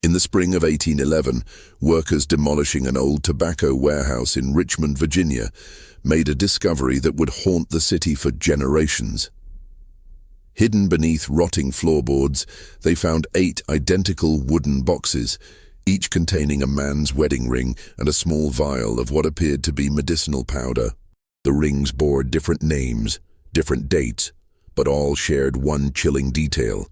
In the spring of 1811, workers demolishing an old tobacco warehouse in Richmond, Virginia, made a discovery that would haunt the city for generations. Hidden beneath rotting floorboards, they found 8 identical wooden boxes, each containing a man's wedding ring and a small vial of what appeared to be medicinal powder. The rings bore different names, different dates, but all shared one chilling detail.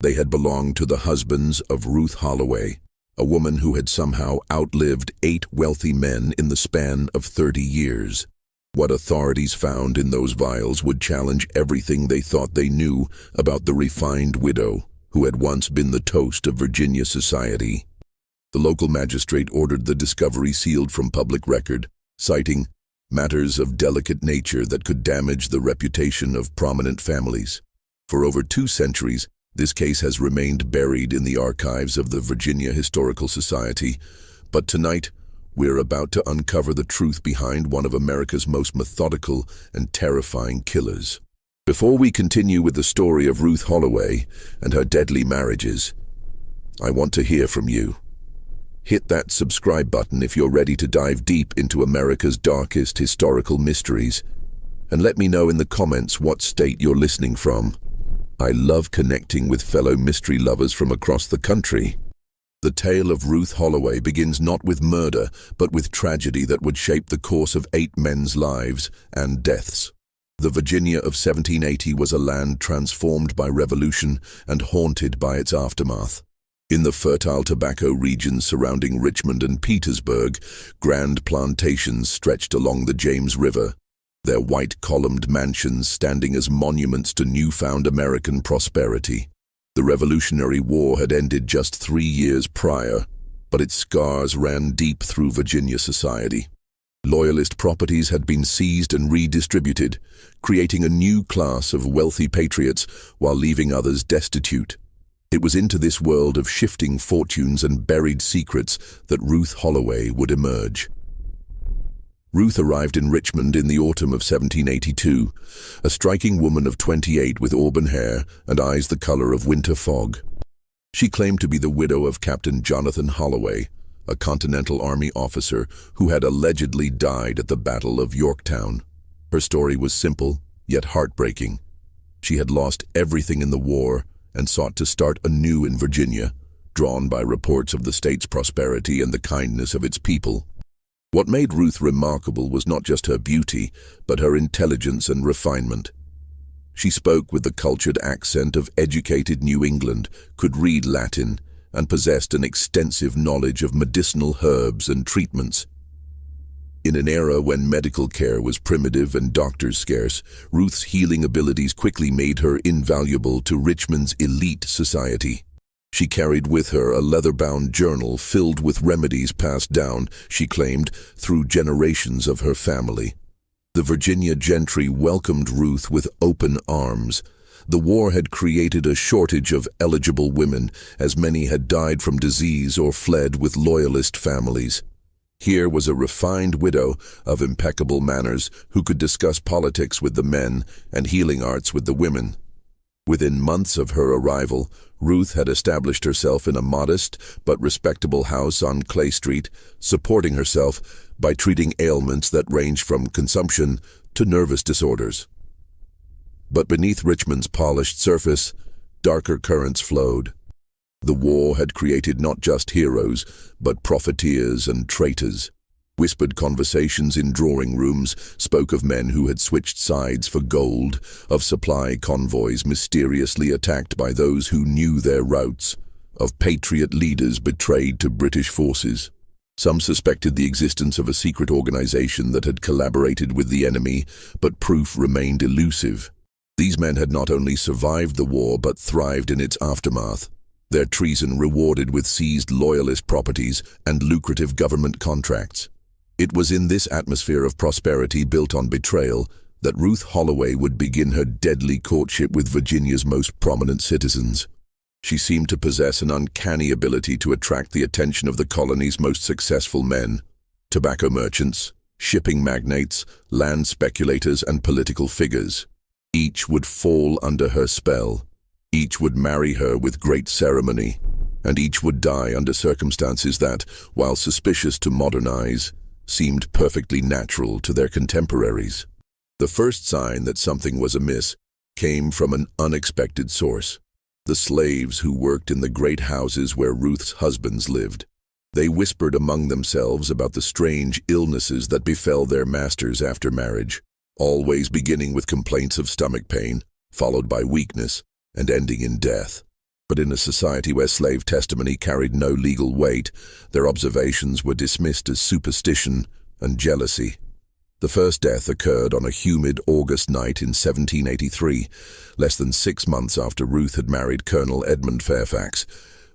They had belonged to the husbands of Ruth Holloway, a woman who had somehow outlived 8 wealthy men in the span of 30 years. What authorities found in those vials would challenge everything they thought they knew about the refined widow who had once been the toast of Virginia society. The local magistrate ordered the discovery sealed from public record, citing matters of delicate nature that could damage the reputation of prominent families. For over 2 centuries, this case has remained buried in the archives of the Virginia Historical Society, but tonight, we're about to uncover the truth behind one of America's most methodical and terrifying killers. Before we continue with the story of Ruth Holloway and her deadly marriages, I want to hear from you. Hit that subscribe button if you're ready to dive deep into America's darkest historical mysteries, and let me know in the comments what state you're listening from. I love connecting with fellow mystery lovers from across the country. The tale of Ruth Holloway begins not with murder, but with tragedy that would shape the course of 8 men's lives and deaths. The Virginia of 1780 was a land transformed by revolution and haunted by its aftermath. In the fertile tobacco regions surrounding Richmond and Petersburg, grand plantations stretched along the James River, their white-columned mansions standing as monuments to newfound American prosperity. The Revolutionary War had ended just 3 years prior, but its scars ran deep through Virginia society. Loyalist properties had been seized and redistributed, creating a new class of wealthy patriots while leaving others destitute. It was into this world of shifting fortunes and buried secrets that Ruth Holloway would emerge. Ruth arrived in Richmond in the autumn of 1782, a striking woman of 28 with auburn hair and eyes the color of winter fog. She claimed to be the widow of Captain Jonathan Holloway, a Continental Army officer who had allegedly died at the Battle of Yorktown. Her story was simple, yet heartbreaking. She had lost everything in the war and sought to start anew in Virginia, drawn by reports of the state's prosperity and the kindness of its people. What made Ruth remarkable was not just her beauty, but her intelligence and refinement. She spoke with the cultured accent of educated New England, could read Latin, and possessed an extensive knowledge of medicinal herbs and treatments. In an era when medical care was primitive and doctors scarce, Ruth's healing abilities quickly made her invaluable to Richmond's elite society. She carried with her a leather-bound journal filled with remedies passed down, she claimed, through generations of her family. The Virginia gentry welcomed Ruth with open arms. The war had created a shortage of eligible women, as many had died from disease or fled with loyalist families. Here was a refined widow of impeccable manners who could discuss politics with the men and healing arts with the women. Within months of her arrival, Ruth had established herself in a modest but respectable house on Clay Street, supporting herself by treating ailments that ranged from consumption to nervous disorders. But beneath Richmond's polished surface, darker currents flowed. The war had created not just heroes, but profiteers and traitors. Whispered conversations in drawing rooms spoke of men who had switched sides for gold, of supply convoys mysteriously attacked by those who knew their routes, of patriot leaders betrayed to British forces. Some suspected the existence of a secret organization that had collaborated with the enemy, but proof remained elusive. These men had not only survived the war but thrived in its aftermath, their treason rewarded with seized loyalist properties and lucrative government contracts. It was in this atmosphere of prosperity built on betrayal that Ruth Holloway would begin her deadly courtship with Virginia's most prominent citizens. She seemed to possess an uncanny ability to attract the attention of the colony's most successful men: tobacco merchants, shipping magnates, land speculators, and political figures. Each would fall under her spell. Each would marry her with great ceremony. and each would die under circumstances that, while suspicious to modern eyes, seemed perfectly natural to their contemporaries. The first sign that something was amiss came from an unexpected source: the slaves who worked in the great houses where Ruth's husbands lived. They whispered among themselves about the strange illnesses that befell their masters after marriage, always beginning with complaints of stomach pain, followed by weakness, and ending in death. But in a society where slave testimony carried no legal weight, their observations were dismissed as superstition and jealousy. The first death occurred on a humid August night in 1783, less than 6 months after Ruth had married Colonel Edmund Fairfax,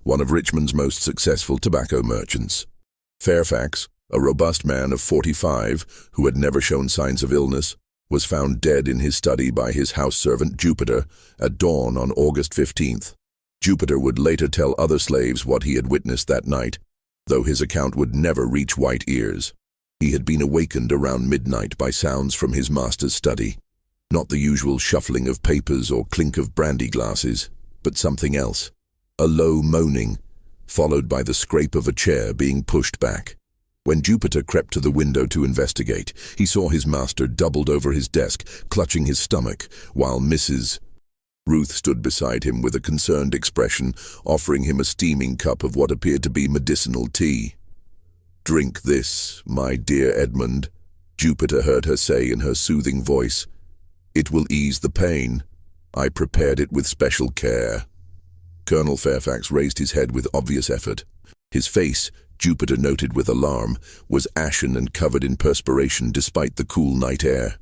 one of Richmond's most successful tobacco merchants. Fairfax, a robust man of 45 who had never shown signs of illness, was found dead in his study by his house servant Jupiter at dawn on August 15th. Jupiter would later tell other slaves what he had witnessed that night, though his account would never reach white ears. He had been awakened around midnight by sounds from his master's study. Not the usual shuffling of papers or clink of brandy glasses, but something else. A low moaning, followed by the scrape of a chair being pushed back. When Jupiter crept to the window to investigate, he saw his master doubled over his desk, clutching his stomach, while Mrs. Ruth stood beside him with a concerned expression, offering him a steaming cup of what appeared to be medicinal tea. "Drink this, my dear Edmund," Jupiter heard her say in her soothing voice. "It will ease the pain. I prepared it with special care." Colonel Fairfax raised his head with obvious effort. His face, Jupiter noted with alarm, was ashen and covered in perspiration despite the cool night air.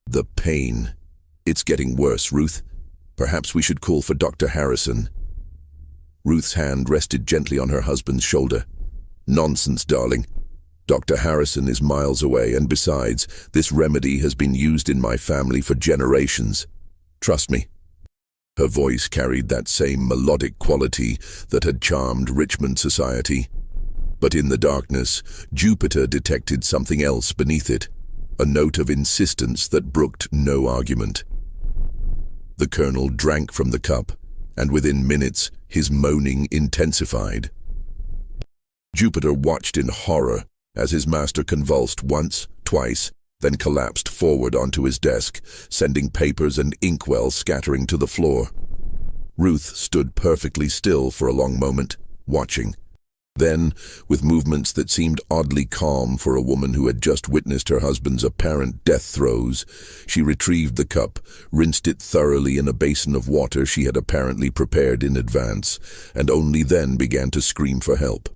"The pain. It's getting worse, Ruth. Perhaps we should call for Dr. Harrison." Ruth's hand rested gently on her husband's shoulder. "Nonsense, darling. Dr. Harrison is miles away, and besides, this remedy has been used in my family for generations. Trust me." Her voice carried that same melodic quality that had charmed Richmond society. But in the darkness, Jupiter detected something else beneath it, a note of insistence that brooked no argument. The colonel drank from the cup, and within minutes his moaning intensified. Jupiter watched in horror as his master convulsed once, twice, then collapsed forward onto his desk, sending papers and inkwells scattering to the floor. Ruth stood perfectly still for a long moment, watching. Then, with movements that seemed oddly calm for a woman who had just witnessed her husband's apparent death throes, she retrieved the cup, rinsed it thoroughly in a basin of water she had apparently prepared in advance, and only then began to scream for help.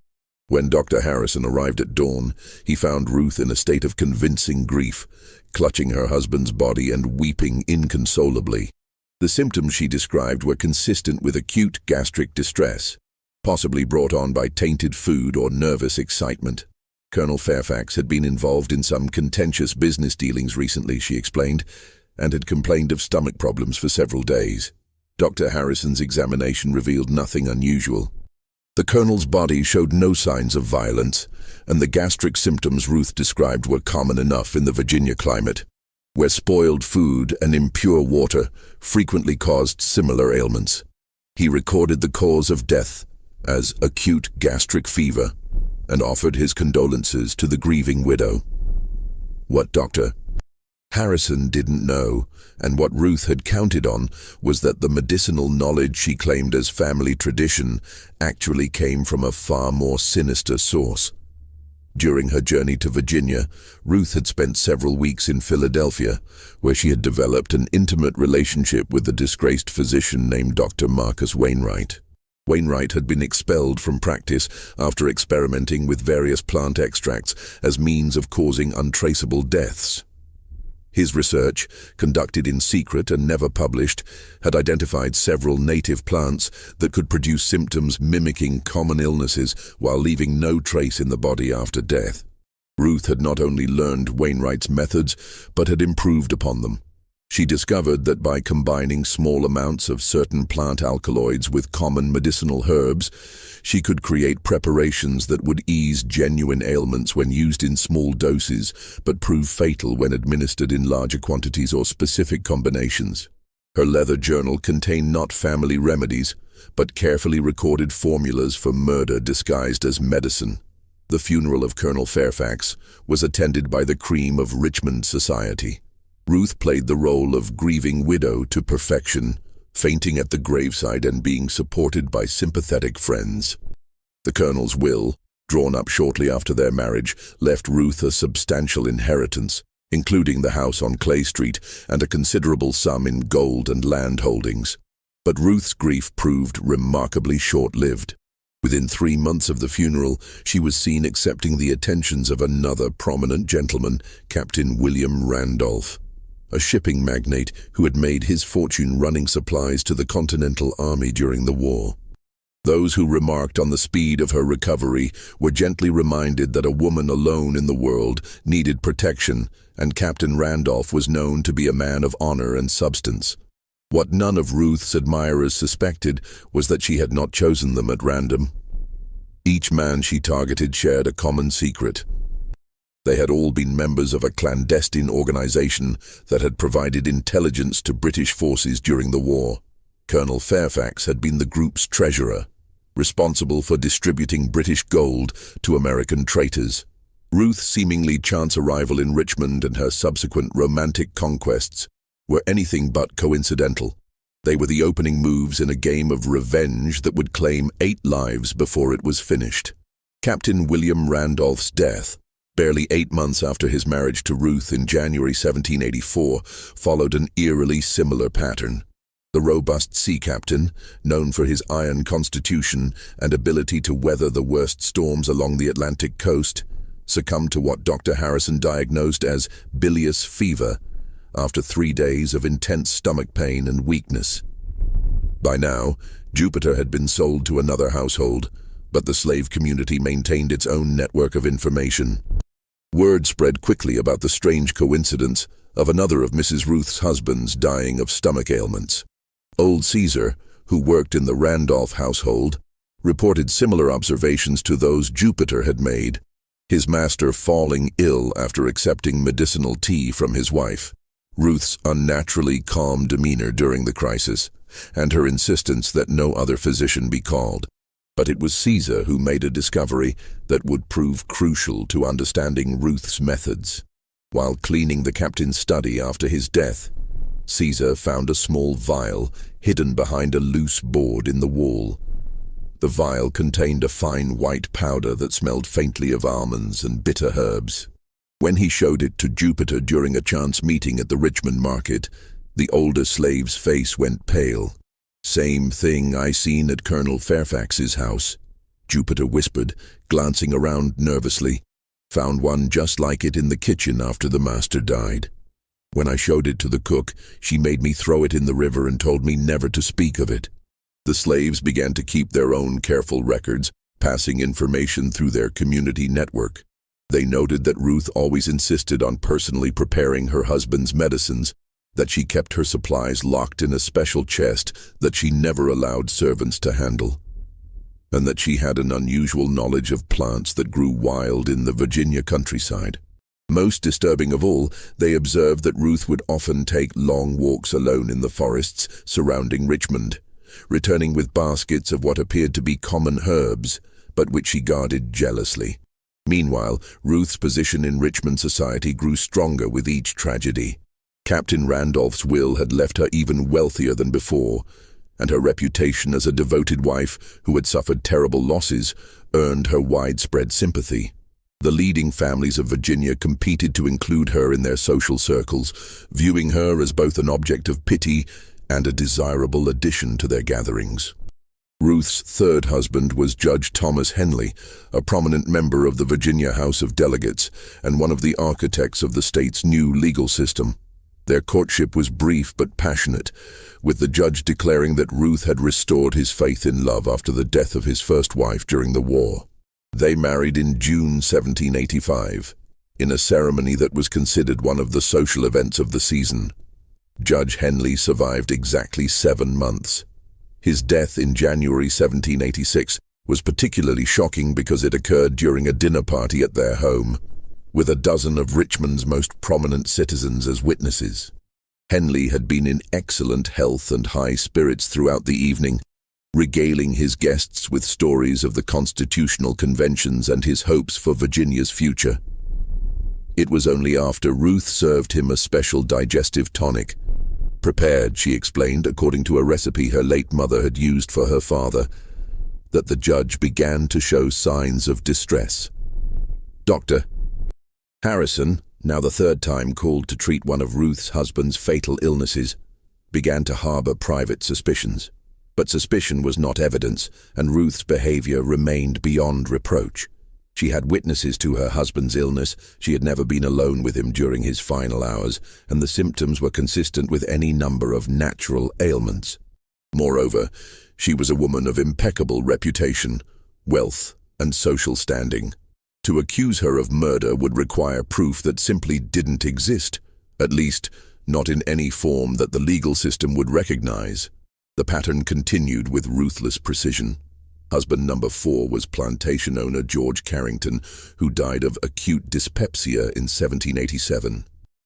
When Dr. Harrison arrived at dawn, he found Ruth in a state of convincing grief, clutching her husband's body and weeping inconsolably. The symptoms she described were consistent with acute gastric distress, possibly brought on by tainted food or nervous excitement. Colonel Fairfax had been involved in some contentious business dealings recently, she explained, and had complained of stomach problems for several days. Dr. Harrison's examination revealed nothing unusual. The colonel's body showed no signs of violence, and the gastric symptoms Ruth described were common enough in the Virginia climate, where spoiled food and impure water frequently caused similar ailments. He recorded the cause of death as acute gastric fever and offered his condolences to the grieving widow. What Dr. Harrison didn't know, and what Ruth had counted on, was that the medicinal knowledge she claimed as family tradition actually came from a far more sinister source. During her journey to Virginia, Ruth had spent several weeks in Philadelphia, where she had developed an intimate relationship with a disgraced physician named Dr. Marcus Wainwright. Wainwright had been expelled from practice after experimenting with various plant extracts as means of causing untraceable deaths. His research, conducted in secret and never published, had identified several native plants that could produce symptoms mimicking common illnesses while leaving no trace in the body after death. Ruth had not only learned Wainwright's methods, but had improved upon them. She discovered that by combining small amounts of certain plant alkaloids with common medicinal herbs, she could create preparations that would ease genuine ailments when used in small doses, but prove fatal when administered in larger quantities or specific combinations. Her leather journal contained not family remedies, but carefully recorded formulas for murder disguised as medicine. The funeral of Colonel Fairfax was attended by the cream of Richmond society. Ruth played the role of grieving widow to perfection, fainting at the graveside and being supported by sympathetic friends. The Colonel's will, drawn up shortly after their marriage, left Ruth a substantial inheritance, including the house on Clay Street and a considerable sum in gold and land holdings. But Ruth's grief proved remarkably short-lived. Within 3 months of the funeral, she was seen accepting the attentions of another prominent gentleman, Captain William Randolph, a shipping magnate who had made his fortune running supplies to the Continental Army during the war. Those who remarked on the speed of her recovery were gently reminded that a woman alone in the world needed protection, and Captain Randolph was known to be a man of honor and substance. What none of Ruth's admirers suspected was that she had not chosen them at random. Each man she targeted shared a common secret. They had all been members of a clandestine organization that had provided intelligence to British forces during the war. Colonel Fairfax had been the group's treasurer, responsible for distributing British gold to American traitors. Ruth's seemingly chance arrival in Richmond and her subsequent romantic conquests were anything but coincidental. They were the opening moves in a game of revenge that would claim 8 lives before it was finished. Captain William Randolph's death, barely 8 months after his marriage to Ruth in January 1784, followed an eerily similar pattern. The robust sea captain, known for his iron constitution and ability to weather the worst storms along the Atlantic coast, succumbed to what Dr. Harrison diagnosed as bilious fever after 3 days of intense stomach pain and weakness. By now, Jupiter had been sold to another household, but the slave community maintained its own network of information. Word spread quickly about the strange coincidence of another of Mrs. Ruth's husbands dying of stomach ailments. Old Caesar, who worked in the Randolph household, reported similar observations to those Jupiter had made, his master falling ill after accepting medicinal tea from his wife. Ruth's unnaturally calm demeanor during the crisis, and her insistence that no other physician be called. But it was Caesar who made a discovery that would prove crucial to understanding Ruth's methods. While cleaning the captain's study after his death, Caesar found a small vial hidden behind a loose board in the wall. The vial contained a fine white powder that smelled faintly of almonds and bitter herbs. When he showed it to Jupiter during a chance meeting at the Richmond market, the older slave's face went pale. "Same thing I seen at Colonel Fairfax's house," Jupiter whispered, glancing around nervously. "Found one just like it in the kitchen after the master died. When I showed it to the cook, she made me throw it in the river and told me never to speak of it." The slaves began to keep their own careful records, passing information through their community network. They noted that Ruth always insisted on personally preparing her husband's medicines, that she kept her supplies locked in a special chest that she never allowed servants to handle, and that she had an unusual knowledge of plants that grew wild in the Virginia countryside. Most disturbing of all, they observed that Ruth would often take long walks alone in the forests surrounding Richmond, returning with baskets of what appeared to be common herbs, but which she guarded jealously. Meanwhile, Ruth's position in Richmond society grew stronger with each tragedy. Captain Randolph's will had left her even wealthier than before, and her reputation as a devoted wife who had suffered terrible losses earned her widespread sympathy. The leading families of Virginia competed to include her in their social circles, viewing her as both an object of pity and a desirable addition to their gatherings. Ruth's third husband was Judge Thomas Henley, a prominent member of the Virginia House of Delegates and one of the architects of the state's new legal system. Their courtship was brief but passionate, with the judge declaring that Ruth had restored his faith in love after the death of his first wife during the war. They married in June 1785, in a ceremony that was considered one of the social events of the season. Judge Henley survived exactly 7 months. His death in January 1786 was particularly shocking because it occurred during a dinner party at their home, with a dozen of Richmond's most prominent citizens as witnesses. Henley had been in excellent health and high spirits throughout the evening, regaling his guests with stories of the constitutional conventions and his hopes for Virginia's future. It was only after Ruth served him a special digestive tonic, prepared, she explained, according to a recipe her late mother had used for her father, that the judge began to show signs of distress. Dr. Harrison, now the third time called to treat one of Ruth's husband's fatal illnesses, began to harbor private suspicions. But suspicion was not evidence, and Ruth's behavior remained beyond reproach. She had witnesses to her husband's illness, she had never been alone with him during his final hours, and the symptoms were consistent with any number of natural ailments. Moreover, she was a woman of impeccable reputation, wealth, and social standing. To accuse her of murder would require proof that simply didn't exist, at least not in any form that the legal system would recognize. The pattern continued with ruthless precision. Husband number 4 was plantation owner George Carrington, who died of acute dyspepsia in 1787.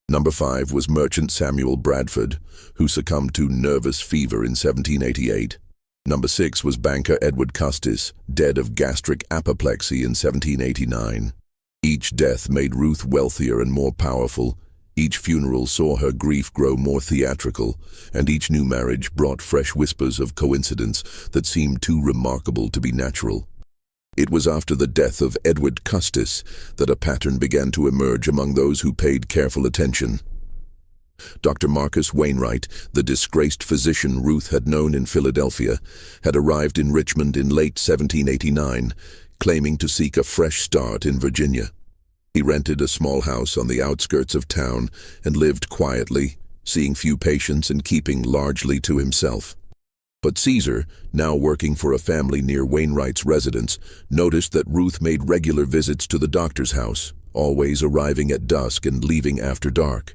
Number 5 was merchant Samuel Bradford, who succumbed to nervous fever in 1788. Number 6 was banker Edward Custis, dead of gastric apoplexy in 1789. Each death made Ruth wealthier and more powerful. Each funeral saw her grief grow more theatrical, and each new marriage brought fresh whispers of coincidence that seemed too remarkable to be natural. It was after the death of Edward Custis that a pattern began to emerge among those who paid careful attention. Dr. Marcus Wainwright, the disgraced physician Ruth had known in Philadelphia, had arrived in Richmond in late 1789, claiming to seek a fresh start in Virginia. He rented a small house on the outskirts of town and lived quietly, seeing few patients and keeping largely to himself. But Caesar, now working for a family near Wainwright's residence, noticed that Ruth made regular visits to the doctor's house, always arriving at dusk and leaving after dark.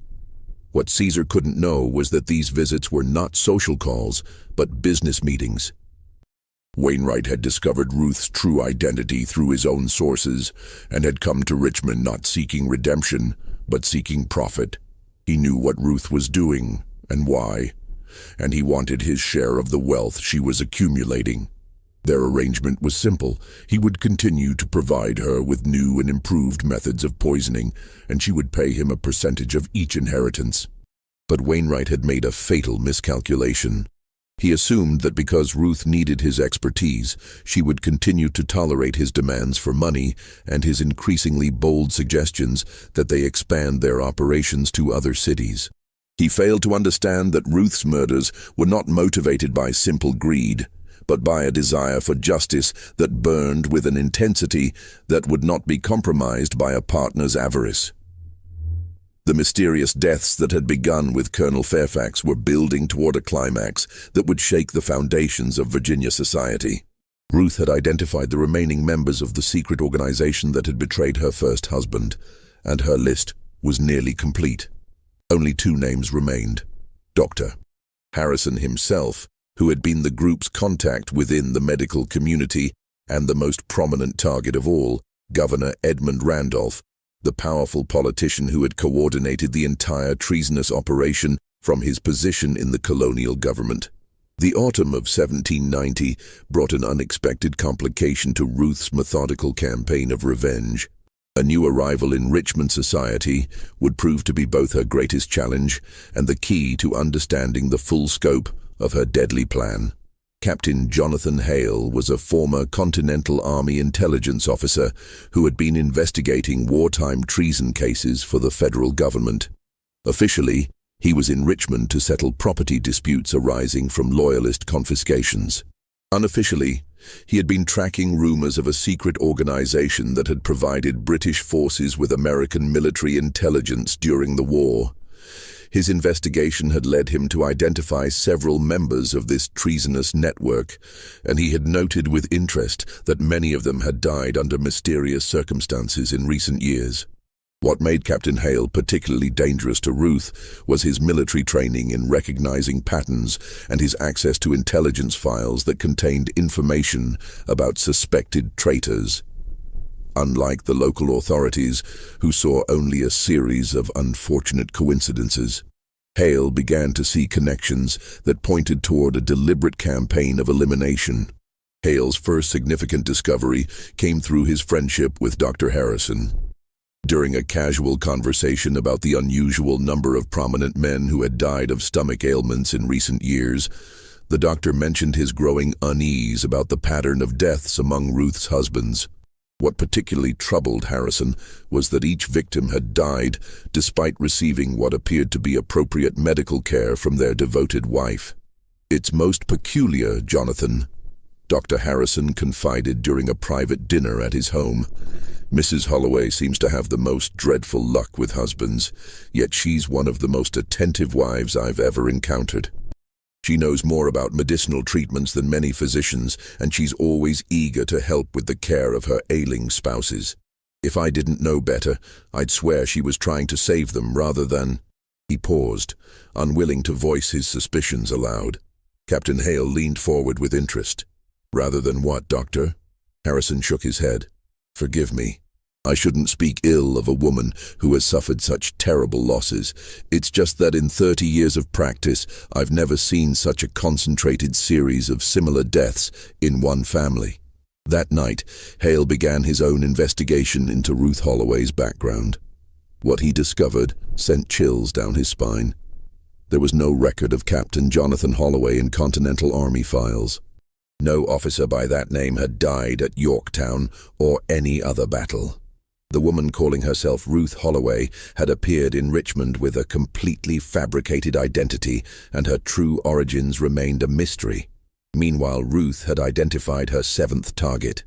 What Caesar couldn't know was that these visits were not social calls, but business meetings. Wainwright had discovered Ruth's true identity through his own sources and had come to Richmond not seeking redemption, but seeking profit. He knew what Ruth was doing and why, and he wanted his share of the wealth she was accumulating. Their arrangement was simple. He would continue to provide her with new and improved methods of poisoning, and she would pay him a percentage of each inheritance. But Wainwright had made a fatal miscalculation. He assumed that because Ruth needed his expertise, she would continue to tolerate his demands for money and his increasingly bold suggestions that they expand their operations to other cities. He failed to understand that Ruth's murders were not motivated by simple greed, but by a desire for justice that burned with an intensity that would not be compromised by a partner's avarice. The mysterious deaths that had begun with Colonel Fairfax were building toward a climax that would shake the foundations of Virginia society. Ruth had identified the remaining members of the secret organization that had betrayed her first husband, and her list was nearly complete. Only 2 names remained. Dr. Harrison himself, who had been the group's contact within the medical community, and the most prominent target of all, Governor Edmund Randolph, the powerful politician who had coordinated the entire treasonous operation from his position in the colonial government. The autumn of 1790 brought an unexpected complication to Ruth's methodical campaign of revenge. A new arrival in Richmond society would prove to be both her greatest challenge and the key to understanding the full scope of her deadly plan. Captain Jonathan Hale was a former Continental Army intelligence officer who had been investigating wartime treason cases for the federal government. Officially, he was in Richmond to settle property disputes arising from Loyalist confiscations. Unofficially, he had been tracking rumors of a secret organization that had provided British forces with American military intelligence during the war. His investigation had led him to identify several members of this treasonous network, and he had noted with interest that many of them had died under mysterious circumstances in recent years. What made Captain Hale particularly dangerous to Ruth was his military training in recognizing patterns and his access to intelligence files that contained information about suspected traitors. Unlike the local authorities, who saw only a series of unfortunate coincidences, Hale began to see connections that pointed toward a deliberate campaign of elimination. Hale's first significant discovery came through his friendship with Dr. Harrison. During a casual conversation about the unusual number of prominent men who had died of stomach ailments in recent years, the doctor mentioned his growing unease about the pattern of deaths among Ruth's husbands. What particularly troubled Harrison was that each victim had died despite receiving what appeared to be appropriate medical care from their devoted wife. "It's most peculiar, Jonathan," Dr. Harrison confided during a private dinner at his home. "Mrs. Holloway seems to have the most dreadful luck with husbands, yet she's one of the most attentive wives I've ever encountered. She knows more about medicinal treatments than many physicians, and she's always eager to help with the care of her ailing spouses. If I didn't know better, I'd swear she was trying to save them rather than—" He paused, unwilling to voice his suspicions aloud. Captain Hale leaned forward with interest. "Rather than what, Doctor?" Harrison shook his head. "Forgive me. I shouldn't speak ill of a woman who has suffered such terrible losses. It's just that in 30 years of practice, I've never seen such a concentrated series of similar deaths in one family." That night, Hale began his own investigation into Ruth Holloway's background. What he discovered sent chills down his spine. There was no record of Captain Jonathan Holloway in Continental Army files. No officer by that name had died at Yorktown or any other battle. The woman calling herself Ruth Holloway had appeared in Richmond with a completely fabricated identity, and her true origins remained a mystery. Meanwhile, Ruth had identified her seventh target,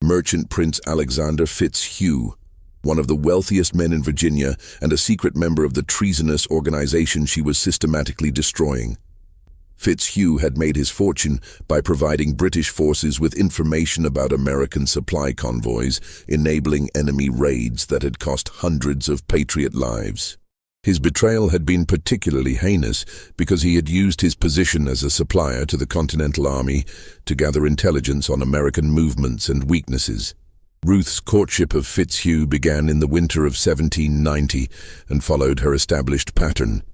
Merchant Prince Alexander Fitzhugh, one of the wealthiest men in Virginia and a secret member of the treasonous organization she was systematically destroying. Fitzhugh had made his fortune by providing British forces with information about American supply convoys, enabling enemy raids that had cost hundreds of Patriot lives. His betrayal had been particularly heinous because he had used his position as a supplier to the Continental Army to gather intelligence on American movements and weaknesses. Ruth's courtship of Fitzhugh began in the winter of 1790 and followed her established pattern.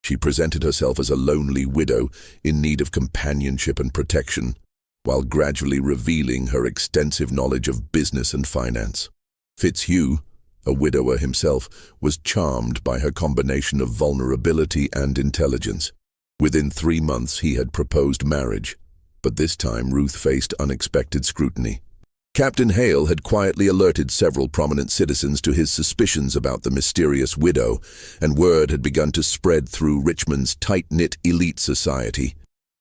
She presented herself as a lonely widow in need of companionship and protection, while gradually revealing her extensive knowledge of business and finance. Fitzhugh, a widower himself, was charmed by her combination of vulnerability and intelligence. Within 3 months he had proposed marriage, but this time Ruth faced unexpected scrutiny. Captain Hale had quietly alerted several prominent citizens to his suspicions about the mysterious widow, and word had begun to spread through Richmond's tight-knit elite society.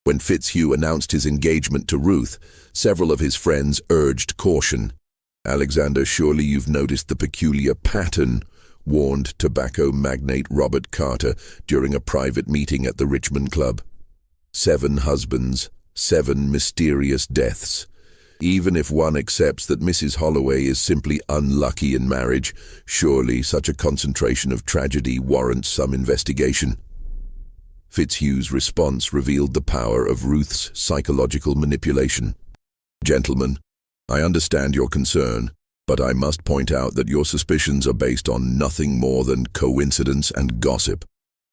When Fitzhugh announced his engagement to Ruth, several of his friends urged caution. "Alexander, surely you've noticed the peculiar pattern," warned tobacco magnate Robert Carter during a private meeting at the Richmond Club. 7 husbands, 7 mysterious deaths. Even if one accepts that Mrs. Holloway is simply unlucky in marriage, surely such a concentration of tragedy warrants some investigation. Fitzhugh's response revealed the power of Ruth's psychological manipulation. "Gentlemen, I understand your concern, but I must point out that your suspicions are based on nothing more than coincidence and gossip.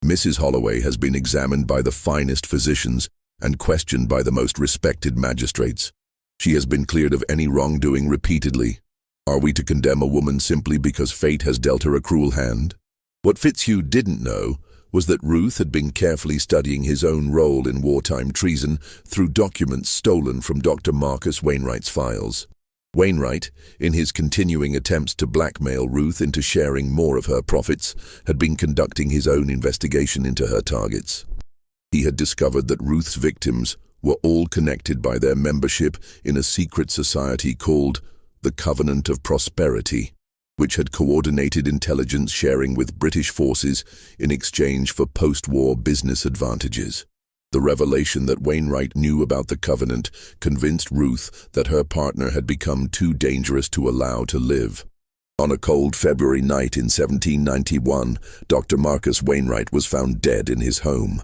Mrs. Holloway has been examined by the finest physicians and questioned by the most respected magistrates. She has been cleared of any wrongdoing repeatedly. Are we to condemn a woman simply because fate has dealt her a cruel hand?" What Fitzhugh didn't know was that Ruth had been carefully studying his own role in wartime treason through documents stolen from Dr. Marcus Wainwright's files. Wainwright, in his continuing attempts to blackmail Ruth into sharing more of her profits, had been conducting his own investigation into her targets. He had discovered that Ruth's victims were all connected by their membership in a secret society called the Covenant of Prosperity, which had coordinated intelligence sharing with British forces in exchange for post-war business advantages. The revelation that Wainwright knew about the Covenant convinced Ruth that her partner had become too dangerous to allow to live. On a cold February night in 1791, Dr. Marcus Wainwright was found dead in his home,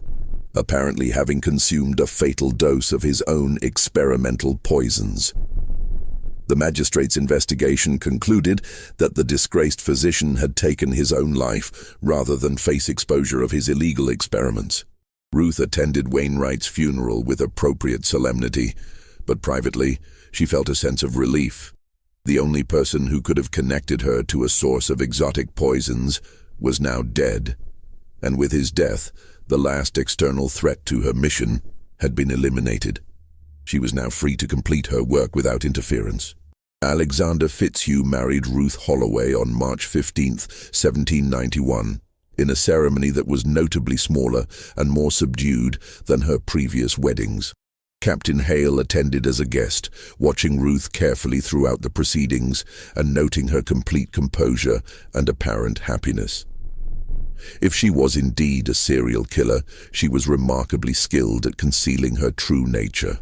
apparently having consumed a fatal dose of his own experimental poisons. The magistrate's investigation concluded that the disgraced physician had taken his own life rather than face exposure of his illegal experiments. Ruth attended Wainwright's funeral with appropriate solemnity, but privately, she felt a sense of relief. The only person who could have connected her to a source of exotic poisons was now dead, and with his death, the last external threat to her mission had been eliminated. She was now free to complete her work without interference. Alexander Fitzhugh married Ruth Holloway on March 15, 1791, in a ceremony that was notably smaller and more subdued than her previous weddings. Captain Hale attended as a guest, watching Ruth carefully throughout the proceedings and noting her complete composure and apparent happiness. If she was indeed a serial killer, she was remarkably skilled at concealing her true nature.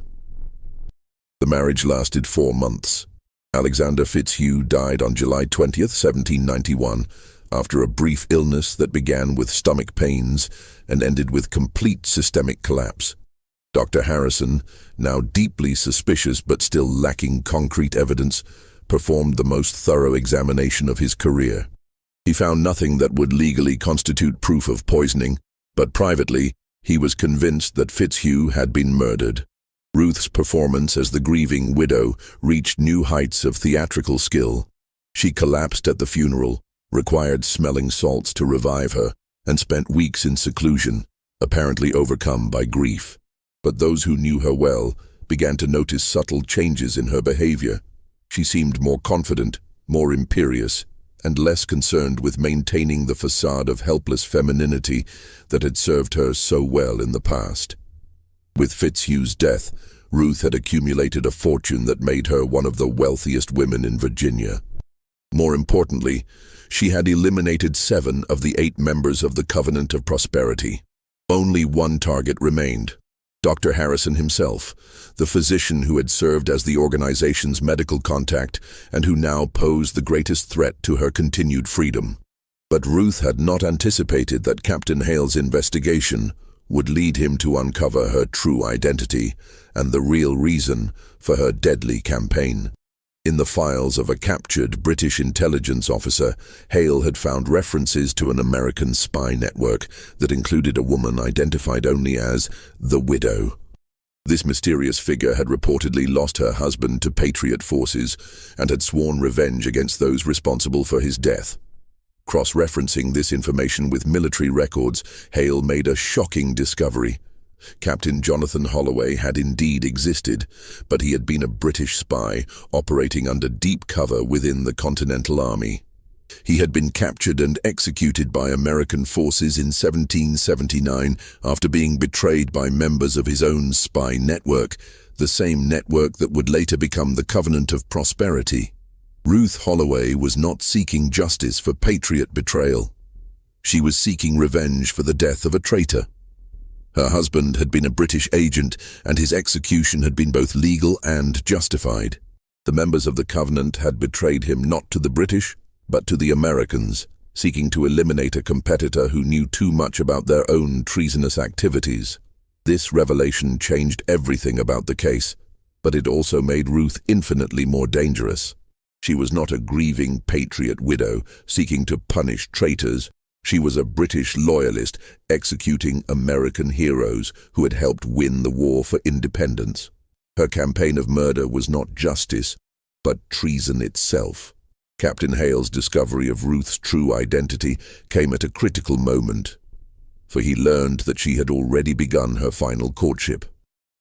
The marriage lasted 4 months. Alexander Fitzhugh died on July 20, 1791, after a brief illness that began with stomach pains and ended with complete systemic collapse. Dr. Harrison, now deeply suspicious but still lacking concrete evidence, performed the most thorough examination of his career. He found nothing that would legally constitute proof of poisoning, but privately, he was convinced that Fitzhugh had been murdered. Ruth's performance as the grieving widow reached new heights of theatrical skill. She collapsed at the funeral, required smelling salts to revive her, and spent weeks in seclusion, apparently overcome by grief. But those who knew her well began to notice subtle changes in her behavior. She seemed more confident, more imperious, and less concerned with maintaining the facade of helpless femininity that had served her so well in the past. With Fitzhugh's death, Ruth had accumulated a fortune that made her one of the wealthiest women in Virginia. More importantly, she had eliminated 7 of the 8 members of the Covenant of Prosperity. Only one target remained: Dr. Harrison himself, the physician who had served as the organization's medical contact and who now posed the greatest threat to her continued freedom. But Ruth had not anticipated that Captain Hale's investigation would lead him to uncover her true identity and the real reason for her deadly campaign. In the files of a captured British intelligence officer, Hale had found references to an American spy network that included a woman identified only as the Widow. This mysterious figure had reportedly lost her husband to Patriot forces and had sworn revenge against those responsible for his death. Cross-referencing this information with military records, Hale made a shocking discovery. Captain Jonathan Holloway had indeed existed, but he had been a British spy operating under deep cover within the Continental Army. He had been captured and executed by American forces in 1779 after being betrayed by members of his own spy network, the same network that would later become the Covenant of Prosperity. Ruth Holloway was not seeking justice for Patriot betrayal. She was seeking revenge for the death of a traitor. Her husband had been a British agent, and his execution had been both legal and justified. The members of the Covenant had betrayed him not to the British, but to the Americans, seeking to eliminate a competitor who knew too much about their own treasonous activities. This revelation changed everything about the case, but it also made Ruth infinitely more dangerous. She was not a grieving Patriot widow seeking to punish traitors. She was a British loyalist executing American heroes who had helped win the war for independence. Her campaign of murder was not justice, but treason itself. Captain Hale's discovery of Ruth's true identity came at a critical moment, for he learned that she had already begun her final courtship.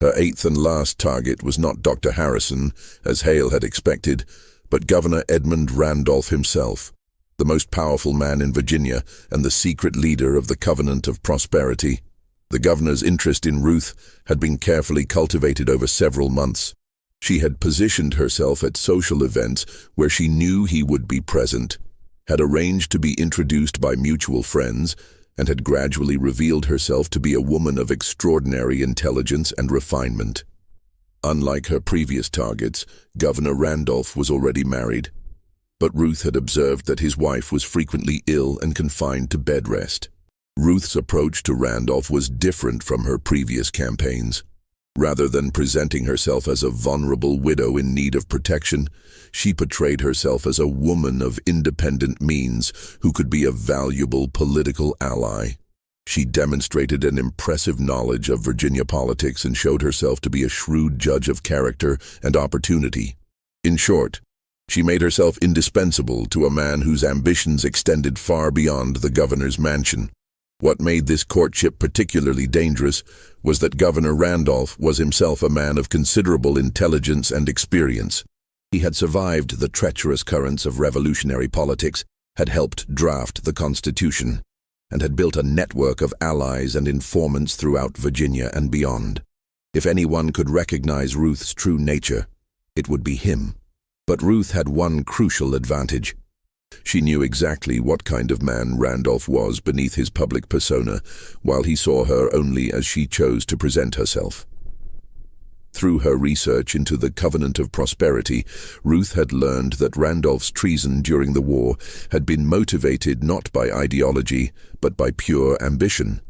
Her 8th and last target was not Dr. Harrison, as Hale had expected, but Governor Edmund Randolph himself, the most powerful man in Virginia and the secret leader of the Covenant of Prosperity. The governor's interest in Ruth had been carefully cultivated over several months. She had positioned herself at social events where she knew he would be present, had arranged to be introduced by mutual friends, and had gradually revealed herself to be a woman of extraordinary intelligence and refinement. Unlike her previous targets, Governor Randolph was already married, but Ruth had observed that his wife was frequently ill and confined to bed rest. Ruth's approach to Randolph was different from her previous campaigns. Rather than presenting herself as a vulnerable widow in need of protection, she portrayed herself as a woman of independent means who could be a valuable political ally. She demonstrated an impressive knowledge of Virginia politics and showed herself to be a shrewd judge of character and opportunity. In short, she made herself indispensable to a man whose ambitions extended far beyond the governor's mansion. What made this courtship particularly dangerous was that Governor Randolph was himself a man of considerable intelligence and experience. He had survived the treacherous currents of revolutionary politics, had helped draft the Constitution, and had built a network of allies and informants throughout Virginia and beyond. If anyone could recognize Ruth's true nature, it would be him. But Ruth had one crucial advantage. She knew exactly what kind of man Randolph was beneath his public persona, while he saw her only as she chose to present herself. Through her research into the Covenant of Prosperity, Ruth had learned that Randolph's treason during the war had been motivated not by ideology, but by pure ambition.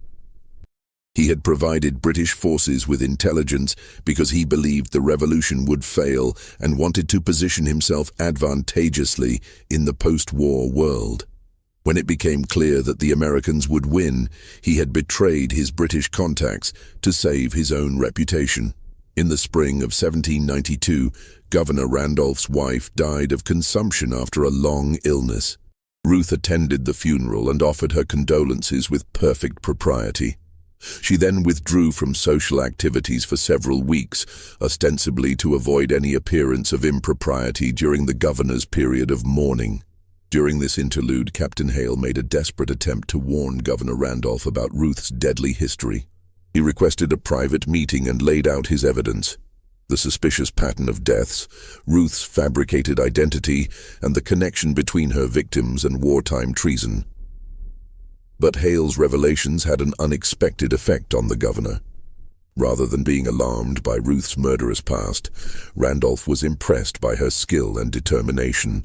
He had provided British forces with intelligence because he believed the revolution would fail and wanted to position himself advantageously in the post-war world. When it became clear that the Americans would win, he had betrayed his British contacts to save his own reputation. In the spring of 1792, Governor Randolph's wife died of consumption after a long illness. Ruth attended the funeral and offered her condolences with perfect propriety. She then withdrew from social activities for several weeks, ostensibly to avoid any appearance of impropriety during the governor's period of mourning. During this interlude, Captain Hale made a desperate attempt to warn Governor Randolph about Ruth's deadly history. He requested a private meeting and laid out his evidence: the suspicious pattern of deaths, Ruth's fabricated identity, and the connection between her victims and wartime treason. But Hale's revelations had an unexpected effect on the governor. Rather than being alarmed by Ruth's murderous past, Randolph was impressed by her skill and determination.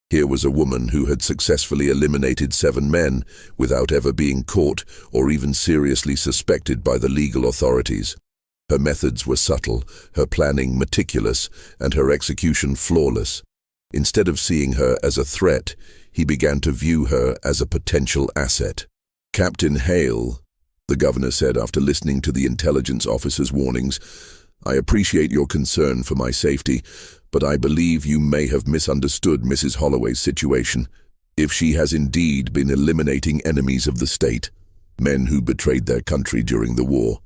Here was a woman who had successfully eliminated 7 men without ever being caught or even seriously suspected by the legal authorities. Her methods were subtle, her planning meticulous, and her execution flawless. Instead of seeing her as a threat, he began to view her as a potential asset. "Captain Hale," the governor said after listening to the intelligence officer's warnings, "I appreciate your concern for my safety, but I believe you may have misunderstood Mrs. Holloway's situation. If she has indeed been eliminating enemies of the state, men who betrayed their country during the war,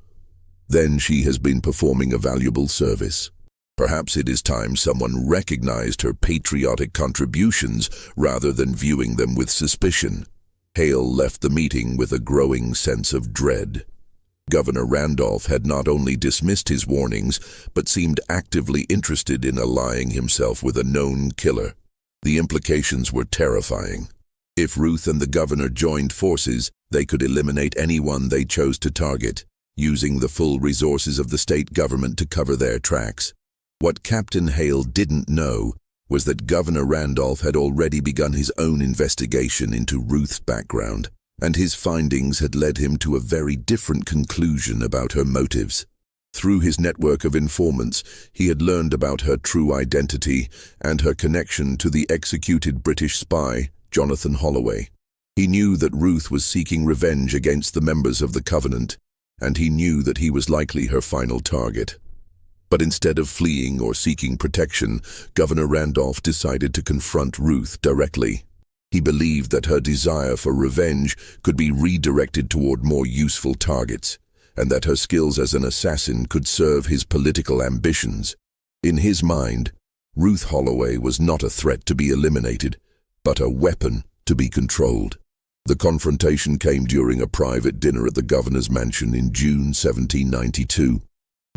then she has been performing a valuable service. Perhaps it is time someone recognized her patriotic contributions rather than viewing them with suspicion." Hale left the meeting with a growing sense of dread. Governor Randolph had not only dismissed his warnings, but seemed actively interested in allying himself with a known killer. The implications were terrifying. If Ruth and the governor joined forces, they could eliminate anyone they chose to target, using the full resources of the state government to cover their tracks. What Captain Hale didn't know was that Governor Randolph had already begun his own investigation into Ruth's background, and his findings had led him to a very different conclusion about her motives. Through his network of informants, he had learned about her true identity and her connection to the executed British spy, Jonathan Holloway. He knew that Ruth was seeking revenge against the members of the Covenant, and he knew that he was likely her final target. But instead of fleeing or seeking protection, Governor Randolph decided to confront Ruth directly. He believed that her desire for revenge could be redirected toward more useful targets, and that her skills as an assassin could serve his political ambitions. In his mind, Ruth Holloway was not a threat to be eliminated, but a weapon to be controlled. The confrontation came during a private dinner at the governor's mansion in June 1792.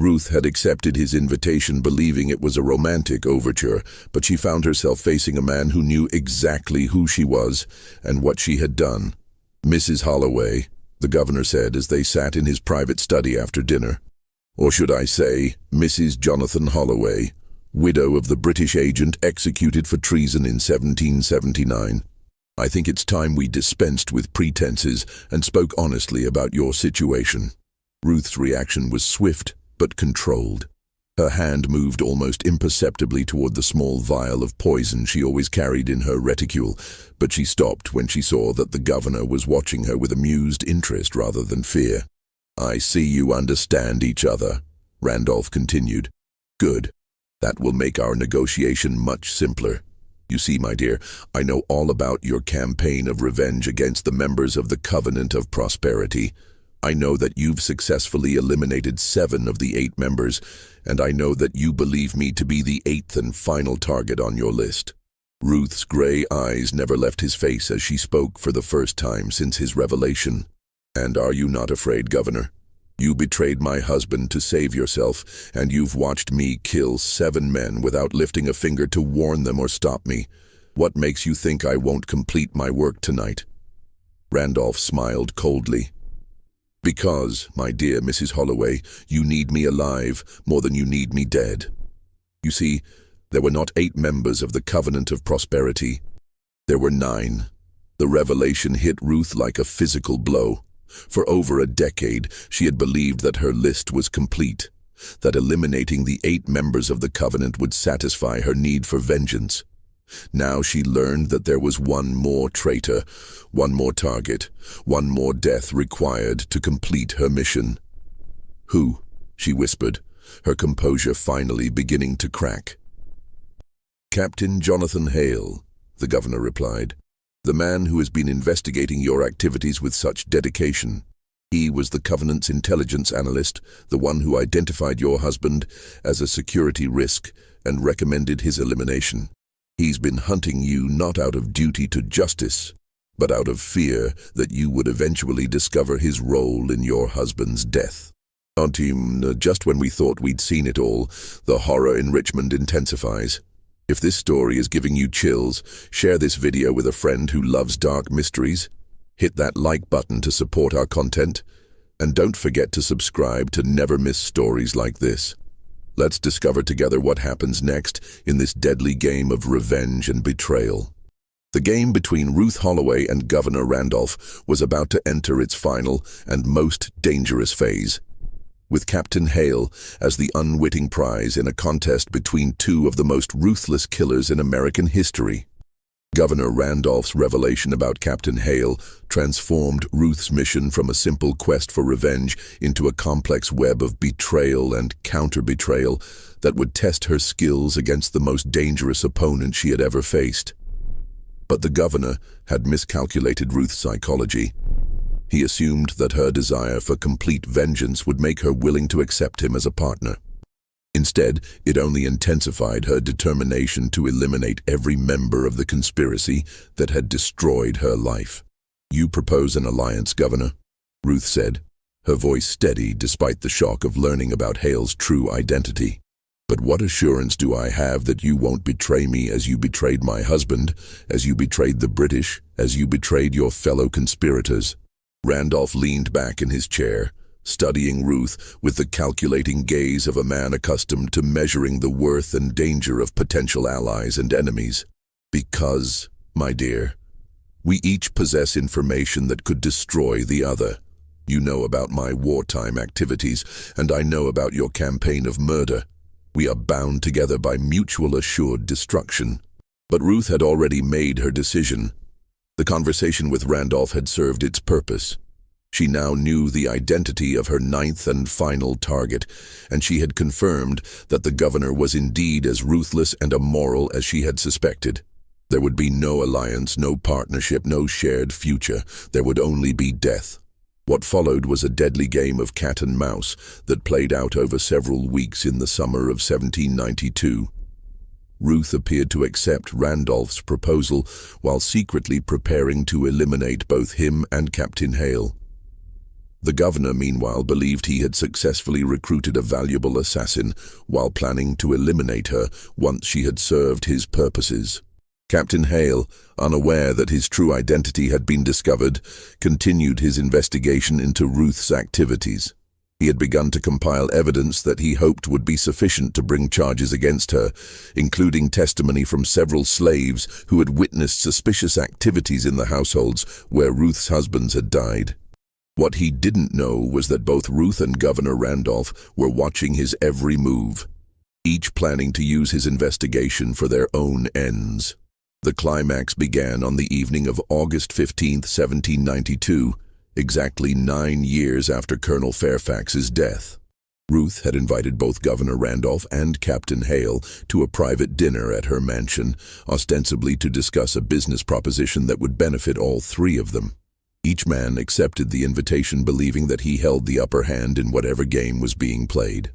Ruth had accepted his invitation believing it was a romantic overture, but she found herself facing a man who knew exactly who she was and what she had done. "Mrs. Holloway," the governor said as they sat in his private study after dinner. "Or should I say, Mrs. Jonathan Holloway, widow of the British agent executed for treason in 1779. I think it's time we dispensed with pretenses and spoke honestly about your situation." Ruth's reaction was swift but controlled. Her hand moved almost imperceptibly toward the small vial of poison she always carried in her reticule, but she stopped when she saw that the governor was watching her with amused interest rather than fear. "I see you understand each other," Randolph continued. "Good. That will make our negotiation much simpler. You see, my dear, I know all about your campaign of revenge against the members of the Covenant of Prosperity. I know that you've successfully eliminated 7 of the 8 members, and I know that you believe me to be the 8th and final target on your list." Ruth's gray eyes never left his face as she spoke for the first time since his revelation. "And are you not afraid, Governor? You betrayed my husband to save yourself, and you've watched me kill 7 men without lifting a finger to warn them or stop me. What makes you think I won't complete my work tonight?" Randolph smiled coldly. "Because, my dear Mrs. Holloway, you need me alive more than you need me dead. You see, there were not 8 members of the Covenant of Prosperity. There were 9. The revelation hit Ruth like a physical blow. For over a decade, she had believed that her list was complete, that eliminating the 8 members of the Covenant would satisfy her need for vengeance. Now she learned that there was one more traitor, one more target, one more death required to complete her mission. "Who?" she whispered, her composure finally beginning to crack. "Captain Jonathan Hale," the governor replied. "The man who has been investigating your activities with such dedication. He was the Covenant's intelligence analyst, the one who identified your husband as a security risk and recommended his elimination. He's been hunting you not out of duty to justice, but out of fear that you would eventually discover his role in your husband's death." Just when we thought we'd seen it all, the horror in Richmond intensifies. If this story is giving you chills, share this video with a friend who loves dark mysteries. Hit that like button to support our content, and don't forget to subscribe to never miss stories like this. Let's discover together what happens next in this deadly game of revenge and betrayal. The game between Ruth Holloway and Governor Randolph was about to enter its final and most dangerous phase, with Captain Hale as the unwitting prize in a contest between 2 of the most ruthless killers in American history. Governor Randolph's revelation about Captain Hale transformed Ruth's mission from a simple quest for revenge into a complex web of betrayal and counter-betrayal that would test her skills against the most dangerous opponent she had ever faced. But the governor had miscalculated Ruth's psychology. He assumed that her desire for complete vengeance would make her willing to accept him as a partner. Instead, it only intensified her determination to eliminate every member of the conspiracy that had destroyed her life. "You propose an alliance, Governor," Ruth said, her voice steady despite the shock of learning about Hale's true identity. "But what assurance do I have that you won't betray me as you betrayed my husband, as you betrayed the British, as you betrayed your fellow conspirators?" Randolph leaned back in his chair, studying Ruth with the calculating gaze of a man accustomed to measuring the worth and danger of potential allies and enemies. "Because, my dear, we each possess information that could destroy the other. You know about my wartime activities, and I know about your campaign of murder. We are bound together by mutual assured destruction." But Ruth had already made her decision. The conversation with Randolph had served its purpose. She now knew the identity of her 9th and final target, and she had confirmed that the governor was indeed as ruthless and immoral as she had suspected. There would be no alliance, no partnership, no shared future. There would only be death. What followed was a deadly game of cat and mouse that played out over several weeks in the summer of 1792. Ruth appeared to accept Randolph's proposal while secretly preparing to eliminate both him and Captain Hale. The governor, meanwhile, believed he had successfully recruited a valuable assassin while planning to eliminate her once she had served his purposes. Captain Hale, unaware that his true identity had been discovered, continued his investigation into Ruth's activities. He had begun to compile evidence that he hoped would be sufficient to bring charges against her, including testimony from several slaves who had witnessed suspicious activities in the households where Ruth's husbands had died. What he didn't know was that both Ruth and Governor Randolph were watching his every move, each planning to use his investigation for their own ends. The climax began on the evening of August 15, 1792, exactly 9 years after Colonel Fairfax's death. Ruth had invited both Governor Randolph and Captain Hale to a private dinner at her mansion, ostensibly to discuss a business proposition that would benefit all three of them. Each man accepted the invitation, believing that he held the upper hand in whatever game was being played.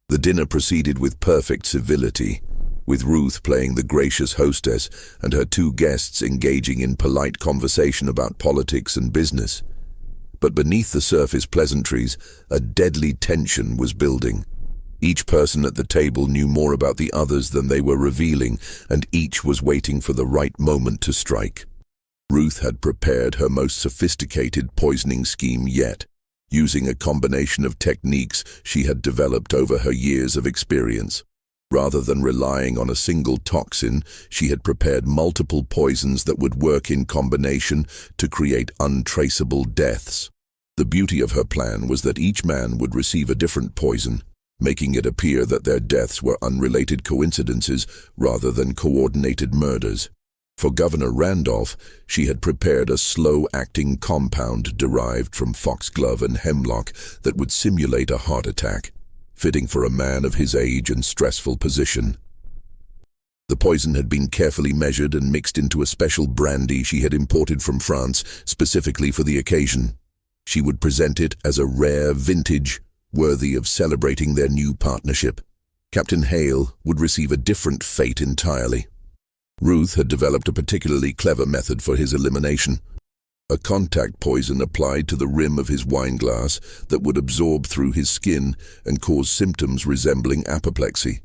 The dinner proceeded with perfect civility, with Ruth playing the gracious hostess and her two guests engaging in polite conversation about politics and business. But beneath the surface pleasantries, a deadly tension was building. Each person at the table knew more about the others than they were revealing, and each was waiting for the right moment to strike. Ruth had prepared her most sophisticated poisoning scheme yet, using a combination of techniques she had developed over her years of experience. Rather than relying on a single toxin, she had prepared multiple poisons that would work in combination to create untraceable deaths. The beauty of her plan was that each man would receive a different poison, making it appear that their deaths were unrelated coincidences rather than coordinated murders. For Governor Randolph, she had prepared a slow-acting compound derived from foxglove and hemlock that would simulate a heart attack, fitting for a man of his age and stressful position. The poison had been carefully measured and mixed into a special brandy she had imported from France specifically for the occasion. She would present it as a rare vintage, worthy of celebrating their new partnership. Captain Hale would receive a different fate entirely. Ruth had developed a particularly clever method for his elimination. A contact poison applied to the rim of his wineglass that would absorb through his skin and cause symptoms resembling apoplexy.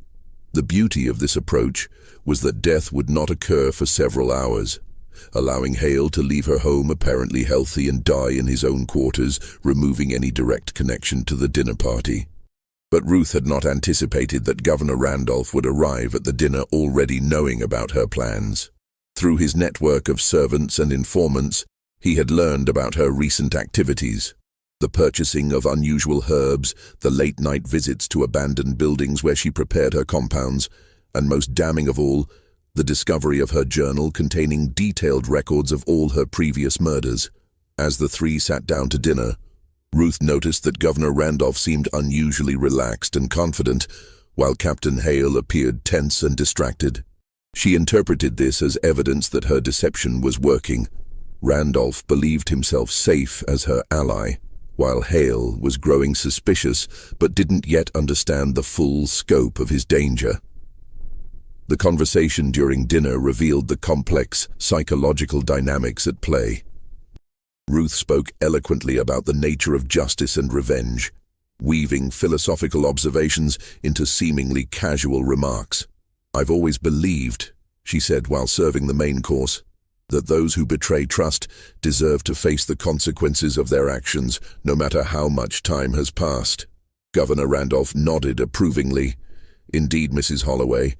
The beauty of this approach was that death would not occur for several hours, allowing Hale to leave her home apparently healthy and die in his own quarters, removing any direct connection to the dinner party. But Ruth had not anticipated that Governor Randolph would arrive at the dinner already knowing about her plans. Through his network of servants and informants, he had learned about her recent activities: the purchasing of unusual herbs, the late-night visits to abandoned buildings where she prepared her compounds, and most damning of all, the discovery of her journal containing detailed records of all her previous murders. As the three sat down to dinner, Ruth noticed that Governor Randolph seemed unusually relaxed and confident, while Captain Hale appeared tense and distracted. She interpreted this as evidence that her deception was working. Randolph believed himself safe as her ally, while Hale was growing suspicious but didn't yet understand the full scope of his danger. The conversation during dinner revealed the complex psychological dynamics at play. Ruth spoke eloquently about the nature of justice and revenge, weaving philosophical observations into seemingly casual remarks. "I've always believed," she said while serving the main course, "that those who betray trust deserve to face the consequences of their actions, no matter how much time has passed." Governor Randolph nodded approvingly. "Indeed, Mrs. Holloway,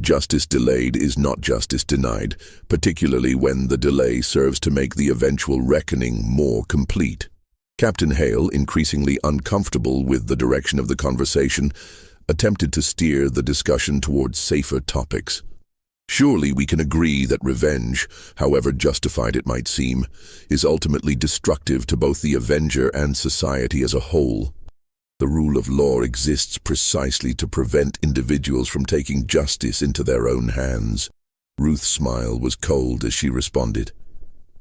justice delayed is not justice denied, particularly when the delay serves to make the eventual reckoning more complete." Captain Hale, increasingly uncomfortable with the direction of the conversation, attempted to steer the discussion towards safer topics. "Surely we can agree that revenge, however justified it might seem, is ultimately destructive to both the avenger and society as a whole. The rule of law exists precisely to prevent individuals from taking justice into their own hands." Ruth's smile was cold as she responded,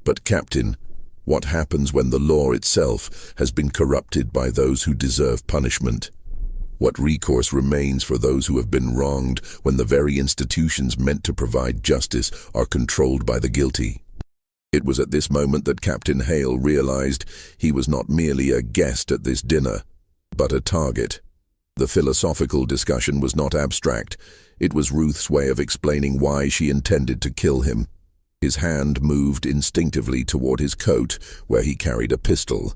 "But Captain, what happens when the law itself has been corrupted by those who deserve punishment? What recourse remains for those who have been wronged when the very institutions meant to provide justice are controlled by the guilty?" It was at this moment that Captain Hale realized he was not merely a guest at this dinner, but a target. The philosophical discussion was not abstract. It was Ruth's way of explaining why she intended to kill him. His hand moved instinctively toward his coat, where he carried a pistol,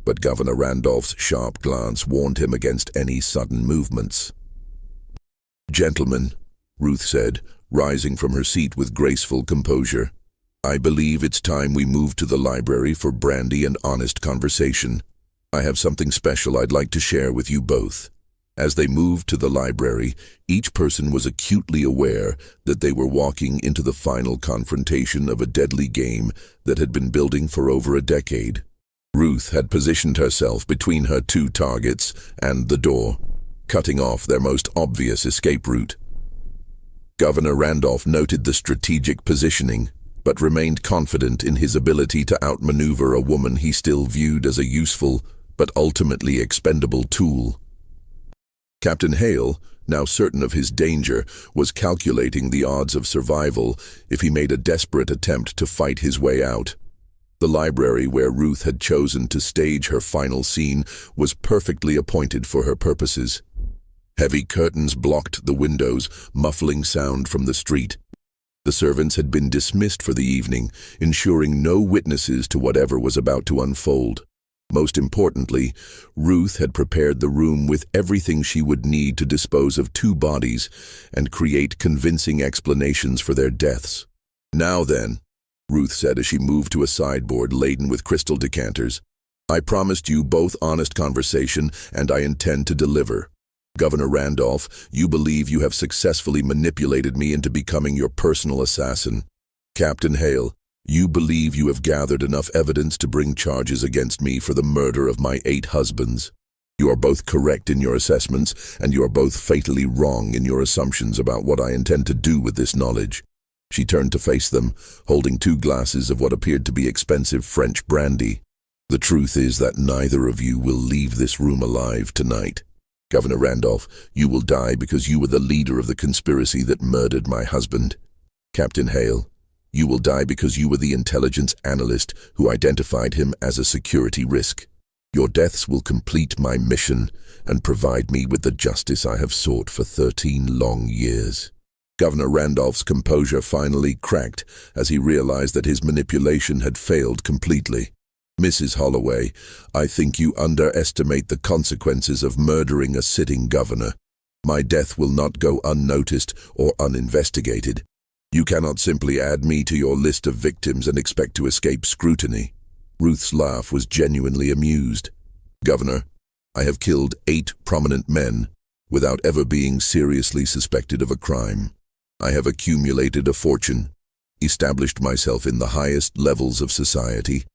but Governor Randolph's sharp glance warned him against any sudden movements. "Gentlemen," Ruth said, rising from her seat with graceful composure, I believe it's time we move to the library for brandy and honest conversation. I have something special I'd like to share with you both." As they moved to the library, each person was acutely aware that they were walking into the final confrontation of a deadly game that had been building for over a decade. Ruth had positioned herself between her two targets and the door, cutting off their most obvious escape route. Governor Randolph noted the strategic positioning, but remained confident in his ability to outmaneuver a woman he still viewed as a useful but ultimately expendable tool. Captain Hale, now certain of his danger, was calculating the odds of survival if he made a desperate attempt to fight his way out. The library where Ruth had chosen to stage her final scene was perfectly appointed for her purposes. Heavy curtains blocked the windows, muffling sound from the street. The servants had been dismissed for the evening, ensuring no witnesses to whatever was about to unfold. Most importantly, Ruth had prepared the room with everything she would need to dispose of two bodies and create convincing explanations for their deaths. "Now then," Ruth said as she moved to a sideboard laden with crystal decanters, "I promised you both honest conversation, and I intend to deliver. Governor Randolph, you believe you have successfully manipulated me into becoming your personal assassin. Captain Hale, you believe you have gathered enough evidence to bring charges against me for the murder of my 8 husbands. You are both correct in your assessments, and you are both fatally wrong in your assumptions about what I intend to do with this knowledge." She turned to face them, holding 2 glasses of what appeared to be expensive French brandy. "The truth is that neither of you will leave this room alive tonight. Governor Randolph, you will die because you were the leader of the conspiracy that murdered my husband. Captain Hale, you will die because you were the intelligence analyst who identified him as a security risk. Your deaths will complete my mission and provide me with the justice I have sought for 13 long years." Governor Randolph's composure finally cracked as he realized that his manipulation had failed completely. "Mrs. Holloway, I think you underestimate the consequences of murdering a sitting governor. My death will not go unnoticed or uninvestigated. You cannot simply add me to your list of victims and expect to escape scrutiny." Ruth's laugh was genuinely amused. "Governor, I have killed 8 prominent men without ever being seriously suspected of a crime. I have accumulated a fortune, established myself in the highest levels of society,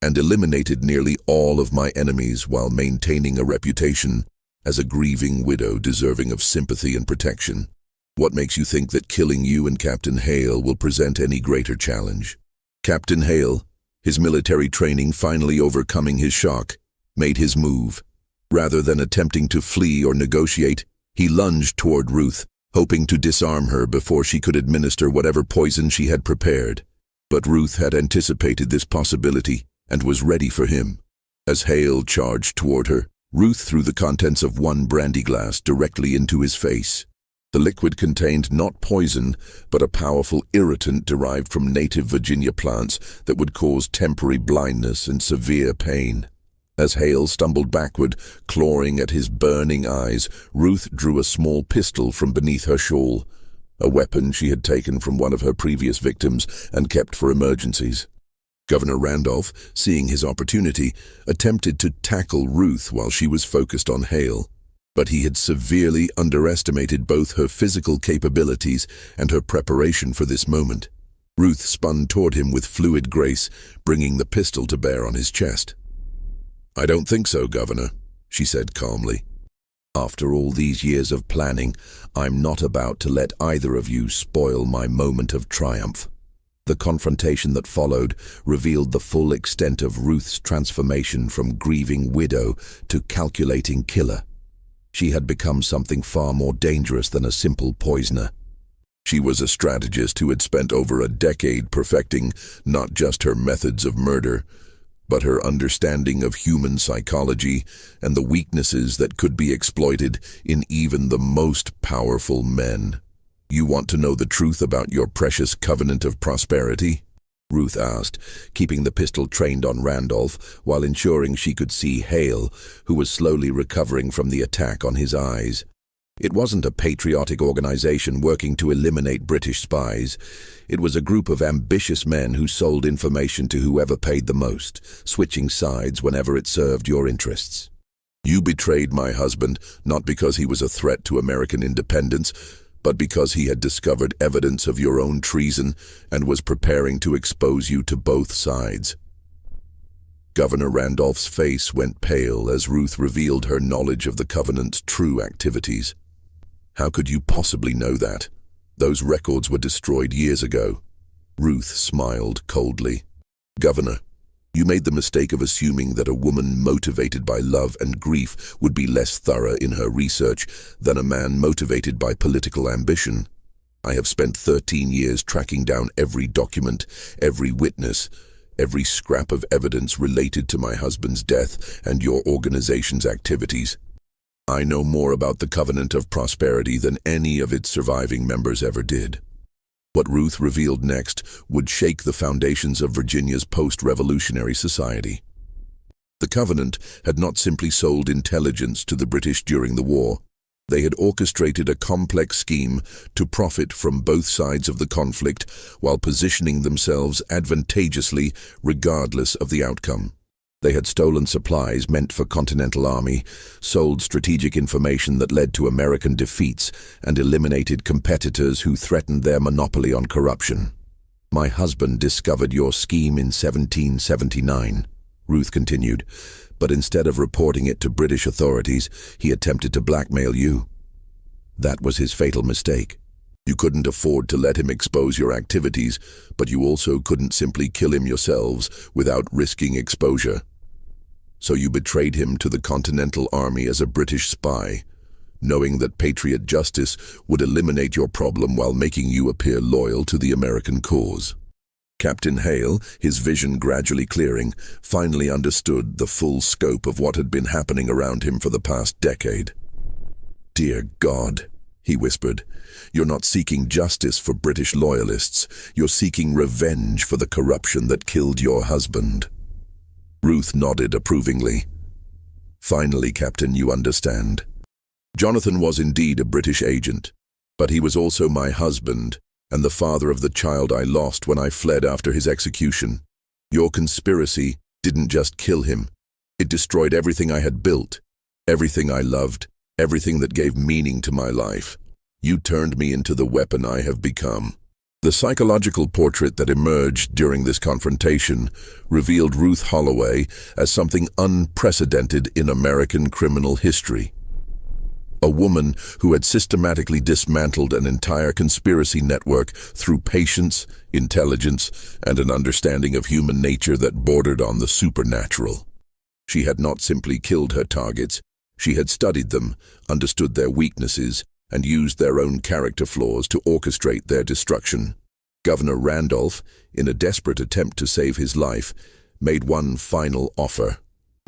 and eliminated nearly all of my enemies while maintaining a reputation as a grieving widow deserving of sympathy and protection. What makes you think that killing you and Captain Hale will present any greater challenge?" Captain Hale, his military training finally overcoming his shock, made his move. Rather than attempting to flee or negotiate, he lunged toward Ruth, hoping to disarm her before she could administer whatever poison she had prepared. But Ruth had anticipated this possibility and was ready for him. As Hale charged toward her, Ruth threw the contents of 1 brandy glass directly into his face. The liquid contained not poison, but a powerful irritant derived from native Virginia plants that would cause temporary blindness and severe pain. As Hale stumbled backward, clawing at his burning eyes, Ruth drew a small pistol from beneath her shawl, a weapon she had taken from one of her previous victims and kept for emergencies. Governor Randolph, seeing his opportunity, attempted to tackle Ruth while she was focused on Hale. But he had severely underestimated both her physical capabilities and her preparation for this moment. Ruth spun toward him with fluid grace, bringing the pistol to bear on his chest. "I don't think so, Governor," she said calmly. "After all these years of planning, I'm not about to let either of you spoil my moment of triumph." The confrontation that followed revealed the full extent of Ruth's transformation from grieving widow to calculating killer. She had become something far more dangerous than a simple poisoner. She was a strategist who had spent over a decade perfecting not just her methods of murder, but her understanding of human psychology and the weaknesses that could be exploited in even the most powerful men. "You want to know the truth about your precious covenant of prosperity?" Ruth asked, keeping the pistol trained on Randolph while ensuring she could see Hale, who was slowly recovering from the attack on his eyes. It wasn't a patriotic organization working to eliminate British spies. It was a group of ambitious men who sold information to whoever paid the most, switching sides whenever it served your interests. You betrayed my husband, not because he was a threat to American independence, but because he had discovered evidence of your own treason and was preparing to expose you to both sides. Governor Randolph's face went pale as Ruth revealed her knowledge of the Covenant's true activities. How could you possibly know that? Those records were destroyed years ago. Ruth smiled coldly. Governor, you made the mistake of assuming that a woman motivated by love and grief would be less thorough in her research than a man motivated by political ambition. I have spent 13 years tracking down every document, every witness, every scrap of evidence related to my husband's death and your organization's activities. I know more about the Covenant of Prosperity than any of its surviving members ever did. What Ruth revealed next would shake the foundations of Virginia's post-revolutionary society. The Covenant had not simply sold intelligence to the British during the war. They had orchestrated a complex scheme to profit from both sides of the conflict while positioning themselves advantageously regardless of the outcome. They had stolen supplies meant for Continental Army, sold strategic information that led to American defeats, and eliminated competitors who threatened their monopoly on corruption. My husband discovered your scheme in 1779, Ruth continued, but instead of reporting it to British authorities, he attempted to blackmail you. That was his fatal mistake. You couldn't afford to let him expose your activities, but you also couldn't simply kill him yourselves without risking exposure. So you betrayed him to the Continental Army as a British spy, knowing that patriot justice would eliminate your problem while making you appear loyal to the American cause. Captain Hale, his vision gradually clearing, finally understood the full scope of what had been happening around him for the past decade. "Dear God," he whispered, "you're not seeking justice for British loyalists. You're seeking revenge for the corruption that killed your husband." Ruth nodded approvingly. "Finally, Captain, you understand. Jonathan was indeed a British agent, but he was also my husband and the father of the child I lost when I fled after his execution. Your conspiracy didn't just kill him. It destroyed everything I had built, everything I loved, everything that gave meaning to my life. You turned me into the weapon I have become." The psychological portrait that emerged during this confrontation revealed Ruth Holloway as something unprecedented in American criminal history. A woman who had systematically dismantled an entire conspiracy network through patience, intelligence, and an understanding of human nature that bordered on the supernatural. She had not simply killed her targets, she had studied them, understood their weaknesses, and used their own character flaws to orchestrate their destruction. Governor Randolph, in a desperate attempt to save his life, made one final offer.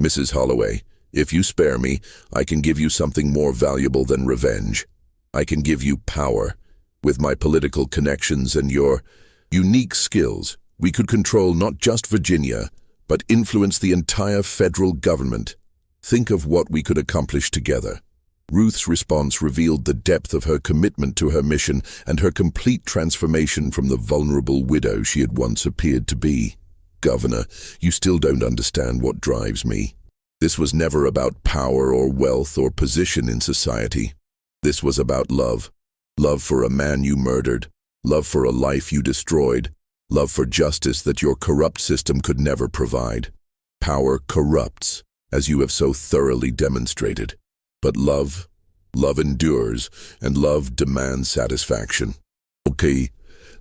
"Mrs. Holloway, if you spare me, I can give you something more valuable than revenge. I can give you power. With my political connections and your unique skills, we could control not just Virginia, but influence the entire federal government. Think of what we could accomplish together." Ruth's response revealed the depth of her commitment to her mission and her complete transformation from the vulnerable widow she had once appeared to be. "Governor, you still don't understand what drives me. This was never about power or wealth or position in society. This was about love. Love for a man you murdered, love for a life you destroyed, love for justice that your corrupt system could never provide. Power corrupts, as you have so thoroughly demonstrated. But love endures, and love demands satisfaction." Okay,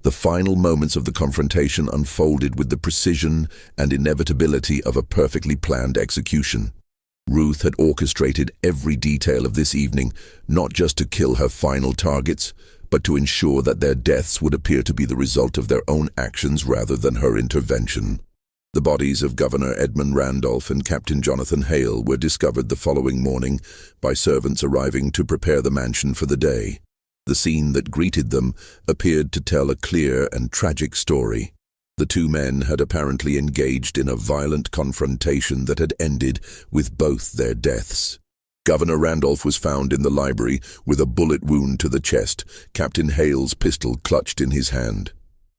the final moments of the confrontation unfolded with the precision and inevitability of a perfectly planned execution. Ruth had orchestrated every detail of this evening, not just to kill her final targets, but to ensure that their deaths would appear to be the result of their own actions rather than her intervention. The bodies of Governor Edmund Randolph and Captain Jonathan Hale were discovered the following morning by servants arriving to prepare the mansion for the day. The scene that greeted them appeared to tell a clear and tragic story. The two men had apparently engaged in a violent confrontation that had ended with both their deaths. Governor Randolph was found in the library with a bullet wound to the chest, Captain Hale's pistol clutched in his hand.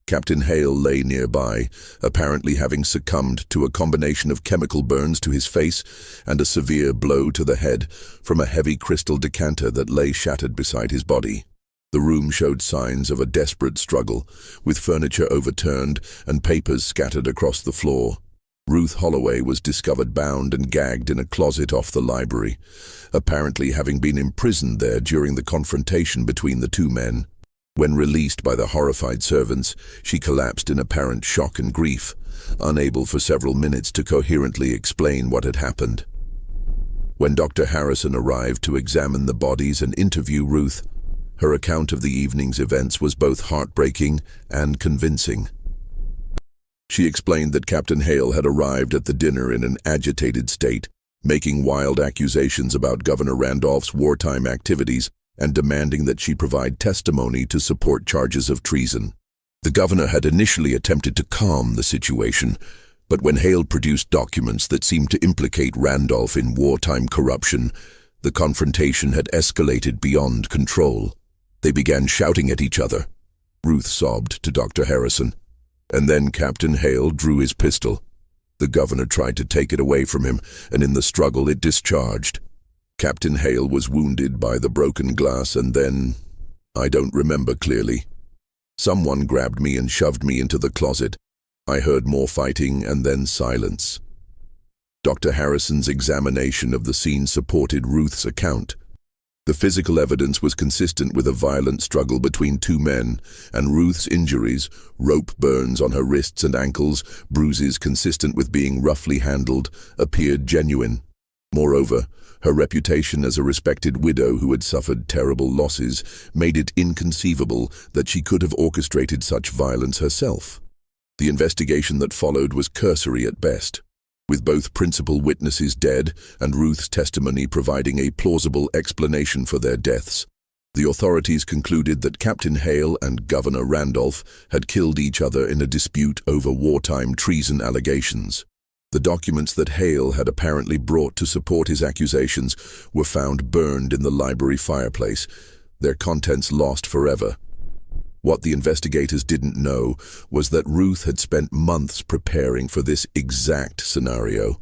Captain Hale lay nearby, apparently having succumbed to a combination of chemical burns to his face and a severe blow to the head from a heavy crystal decanter that lay shattered beside his body. The room showed signs of a desperate struggle, with furniture overturned and papers scattered across the floor. Ruth Holloway was discovered bound and gagged in a closet off the library, apparently having been imprisoned there during the confrontation between the two men. When released by the horrified servants, she collapsed in apparent shock and grief, unable for several minutes to coherently explain what had happened. When Dr. Harrison arrived to examine the bodies and interview Ruth, her account of the evening's events was both heartbreaking and convincing. She explained that Captain Hale had arrived at the dinner in an agitated state, making wild accusations about Governor Randolph's wartime activities and demanding that she provide testimony to support charges of treason. The governor had initially attempted to calm the situation, but when Hale produced documents that seemed to implicate Randolph in wartime corruption, the confrontation had escalated beyond control. They began shouting at each other. Ruth sobbed to Dr. Harrison. And then Captain Hale drew his pistol. The governor tried to take it away from him, and in the struggle it discharged. Captain Hale was wounded by the broken glass, and then, I don't remember clearly. Someone grabbed me and shoved me into the closet. I heard more fighting and then silence. Dr. Harrison's examination of the scene supported Ruth's account. The physical evidence was consistent with a violent struggle between two men, and Ruth's injuries, rope burns on her wrists and ankles, bruises consistent with being roughly handled, appeared genuine. Moreover, her reputation as a respected widow who had suffered terrible losses made it inconceivable that she could have orchestrated such violence herself. The investigation that followed was cursory at best, with both principal witnesses dead and Ruth's testimony providing a plausible explanation for their deaths. The authorities concluded that Captain Hale and Governor Randolph had killed each other in a dispute over wartime treason allegations. The documents that Hale had apparently brought to support his accusations were found burned in the library fireplace, their contents lost forever. What the investigators didn't know was that Ruth had spent months preparing for this exact scenario.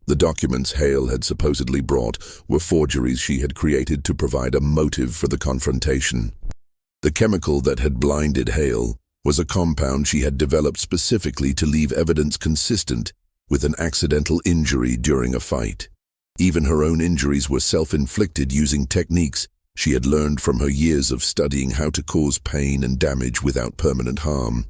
The documents Hale had supposedly brought were forgeries she had created to provide a motive for the confrontation. The chemical that had blinded Hale was a compound she had developed specifically to leave evidence consistent with an accidental injury during a fight. Even her own injuries were self-inflicted using techniques she had learned from her years of studying how to cause pain and damage without permanent harm.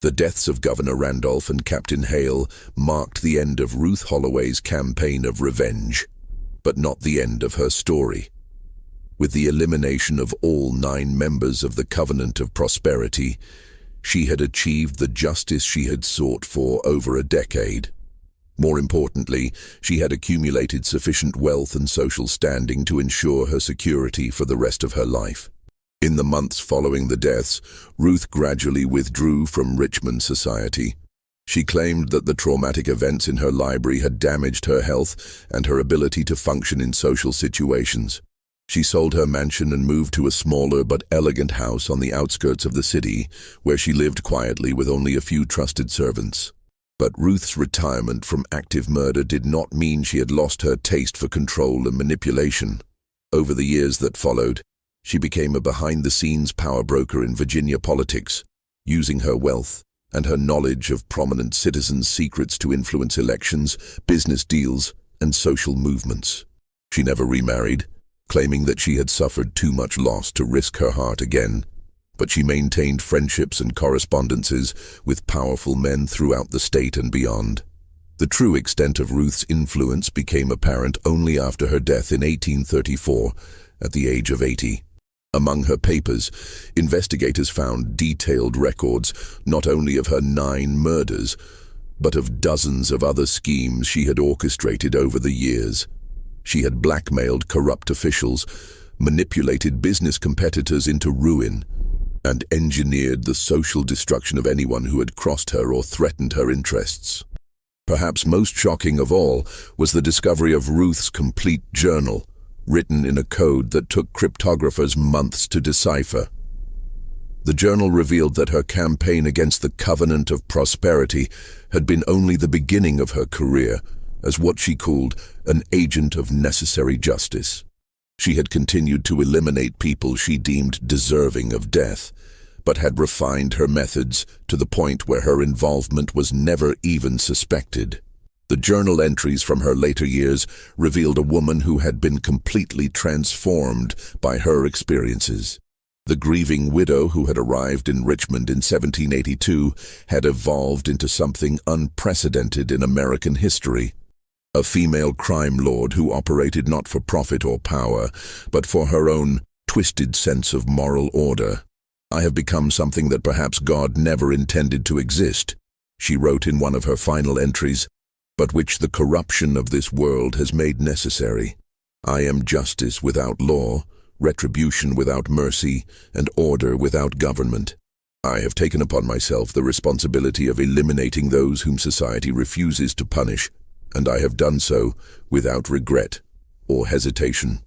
The deaths of Governor Randolph and Captain Hale marked the end of Ruth Holloway's campaign of revenge, but not the end of her story. With the elimination of all 9 members of the Covenant of Prosperity, she had achieved the justice she had sought for over a decade. More importantly, she had accumulated sufficient wealth and social standing to ensure her security for the rest of her life. In the months following the deaths, Ruth gradually withdrew from Richmond society. She claimed that the traumatic events in her library had damaged her health and her ability to function in social situations. She sold her mansion and moved to a smaller but elegant house on the outskirts of the city, where she lived quietly with only a few trusted servants. But Ruth's retirement from active murder did not mean she had lost her taste for control and manipulation. Over the years that followed, she became a behind-the-scenes power broker in Virginia politics, using her wealth and her knowledge of prominent citizens' secrets to influence elections, business deals, and social movements. She never remarried, claiming that she had suffered too much loss to risk her heart again. But she maintained friendships and correspondences with powerful men throughout the state and beyond. The true extent of Ruth's influence became apparent only after her death in 1834, at the age of 80. Among her papers, investigators found detailed records not only of her 9 murders, but of dozens of other schemes she had orchestrated over the years. She had blackmailed corrupt officials, manipulated business competitors into ruin, and engineered the social destruction of anyone who had crossed her or threatened her interests. Perhaps most shocking of all was the discovery of Ruth's complete journal, written in a code that took cryptographers months to decipher. The journal revealed that her campaign against the covenant of prosperity had been only the beginning of her career as what she called an agent of necessary justice. She had continued to eliminate people she deemed deserving of death, but had refined her methods to the point where her involvement was never even suspected. The journal entries from her later years revealed a woman who had been completely transformed by her experiences. The grieving widow who had arrived in Richmond in 1782 had evolved into something unprecedented in American history. A female crime lord who operated not for profit or power, but for her own twisted sense of moral order. "I have become something that perhaps God never intended to exist," she wrote in one of her final entries, "but which the corruption of this world has made necessary. I am justice without law, retribution without mercy, and order without government. I have taken upon myself the responsibility of eliminating those whom society refuses to punish, and I have done so without regret or hesitation."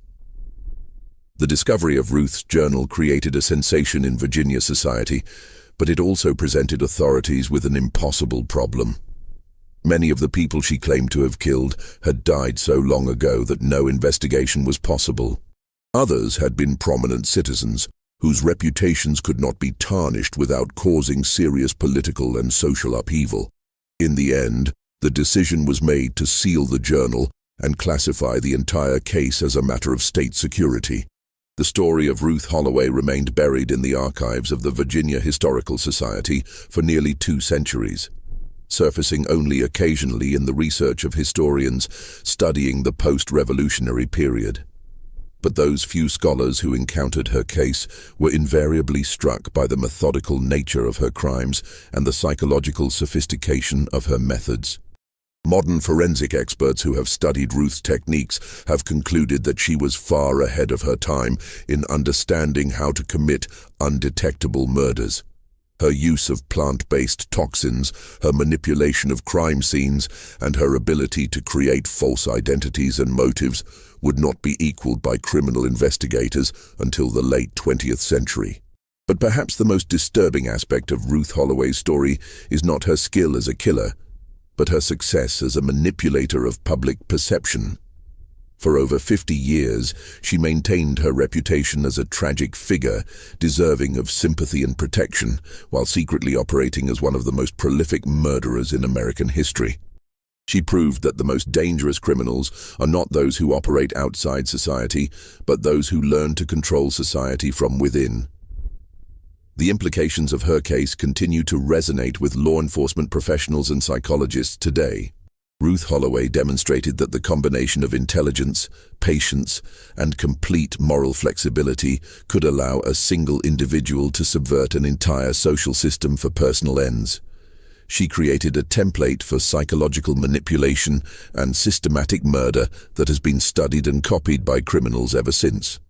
The discovery of Ruth's journal created a sensation in Virginia society, but it also presented authorities with an impossible problem. Many of the people she claimed to have killed had died so long ago that no investigation was possible. Others had been prominent citizens whose reputations could not be tarnished without causing serious political and social upheaval. In the end, the decision was made to seal the journal and classify the entire case as a matter of state security. The story of Ruth Holloway remained buried in the archives of the Virginia Historical Society for nearly 2 centuries, surfacing only occasionally in the research of historians studying the post-revolutionary period. But those few scholars who encountered her case were invariably struck by the methodical nature of her crimes and the psychological sophistication of her methods. Modern forensic experts who have studied Ruth's techniques have concluded that she was far ahead of her time in understanding how to commit undetectable murders. Her use of plant-based toxins, her manipulation of crime scenes, and her ability to create false identities and motives would not be equaled by criminal investigators until the late 20th century. But perhaps the most disturbing aspect of Ruth Holloway's story is not her skill as a killer, but her success as a manipulator of public perception. For over 50 years, she maintained her reputation as a tragic figure, deserving of sympathy and protection, while secretly operating as one of the most prolific murderers in American history. She proved that the most dangerous criminals are not those who operate outside society, but those who learn to control society from within. The implications of her case continue to resonate with law enforcement professionals and psychologists today. Ruth Holloway demonstrated that the combination of intelligence, patience, and complete moral flexibility could allow a single individual to subvert an entire social system for personal ends. She created a template for psychological manipulation and systematic murder that has been studied and copied by criminals ever since.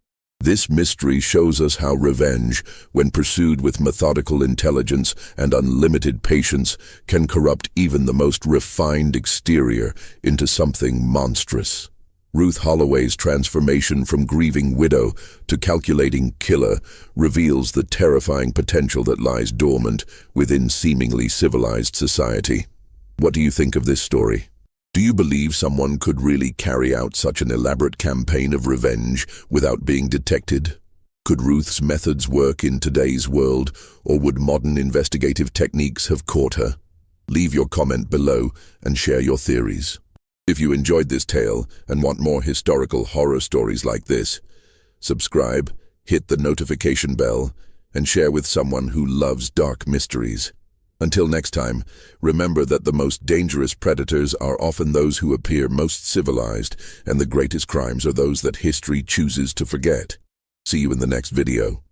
This mystery shows us how revenge, when pursued with methodical intelligence and unlimited patience, can corrupt even the most refined exterior into something monstrous. Ruth Holloway's transformation from grieving widow to calculating killer reveals the terrifying potential that lies dormant within seemingly civilized society. What do you think of this story? Do you believe someone could really carry out such an elaborate campaign of revenge without being detected? Could Ruth's methods work in today's world, or would modern investigative techniques have caught her? Leave your comment below and share your theories. If you enjoyed this tale and want more historical horror stories like this, subscribe, hit the notification bell, and share with someone who loves dark mysteries. Until next time, remember that the most dangerous predators are often those who appear most civilized, and the greatest crimes are those that history chooses to forget. See you in the next video.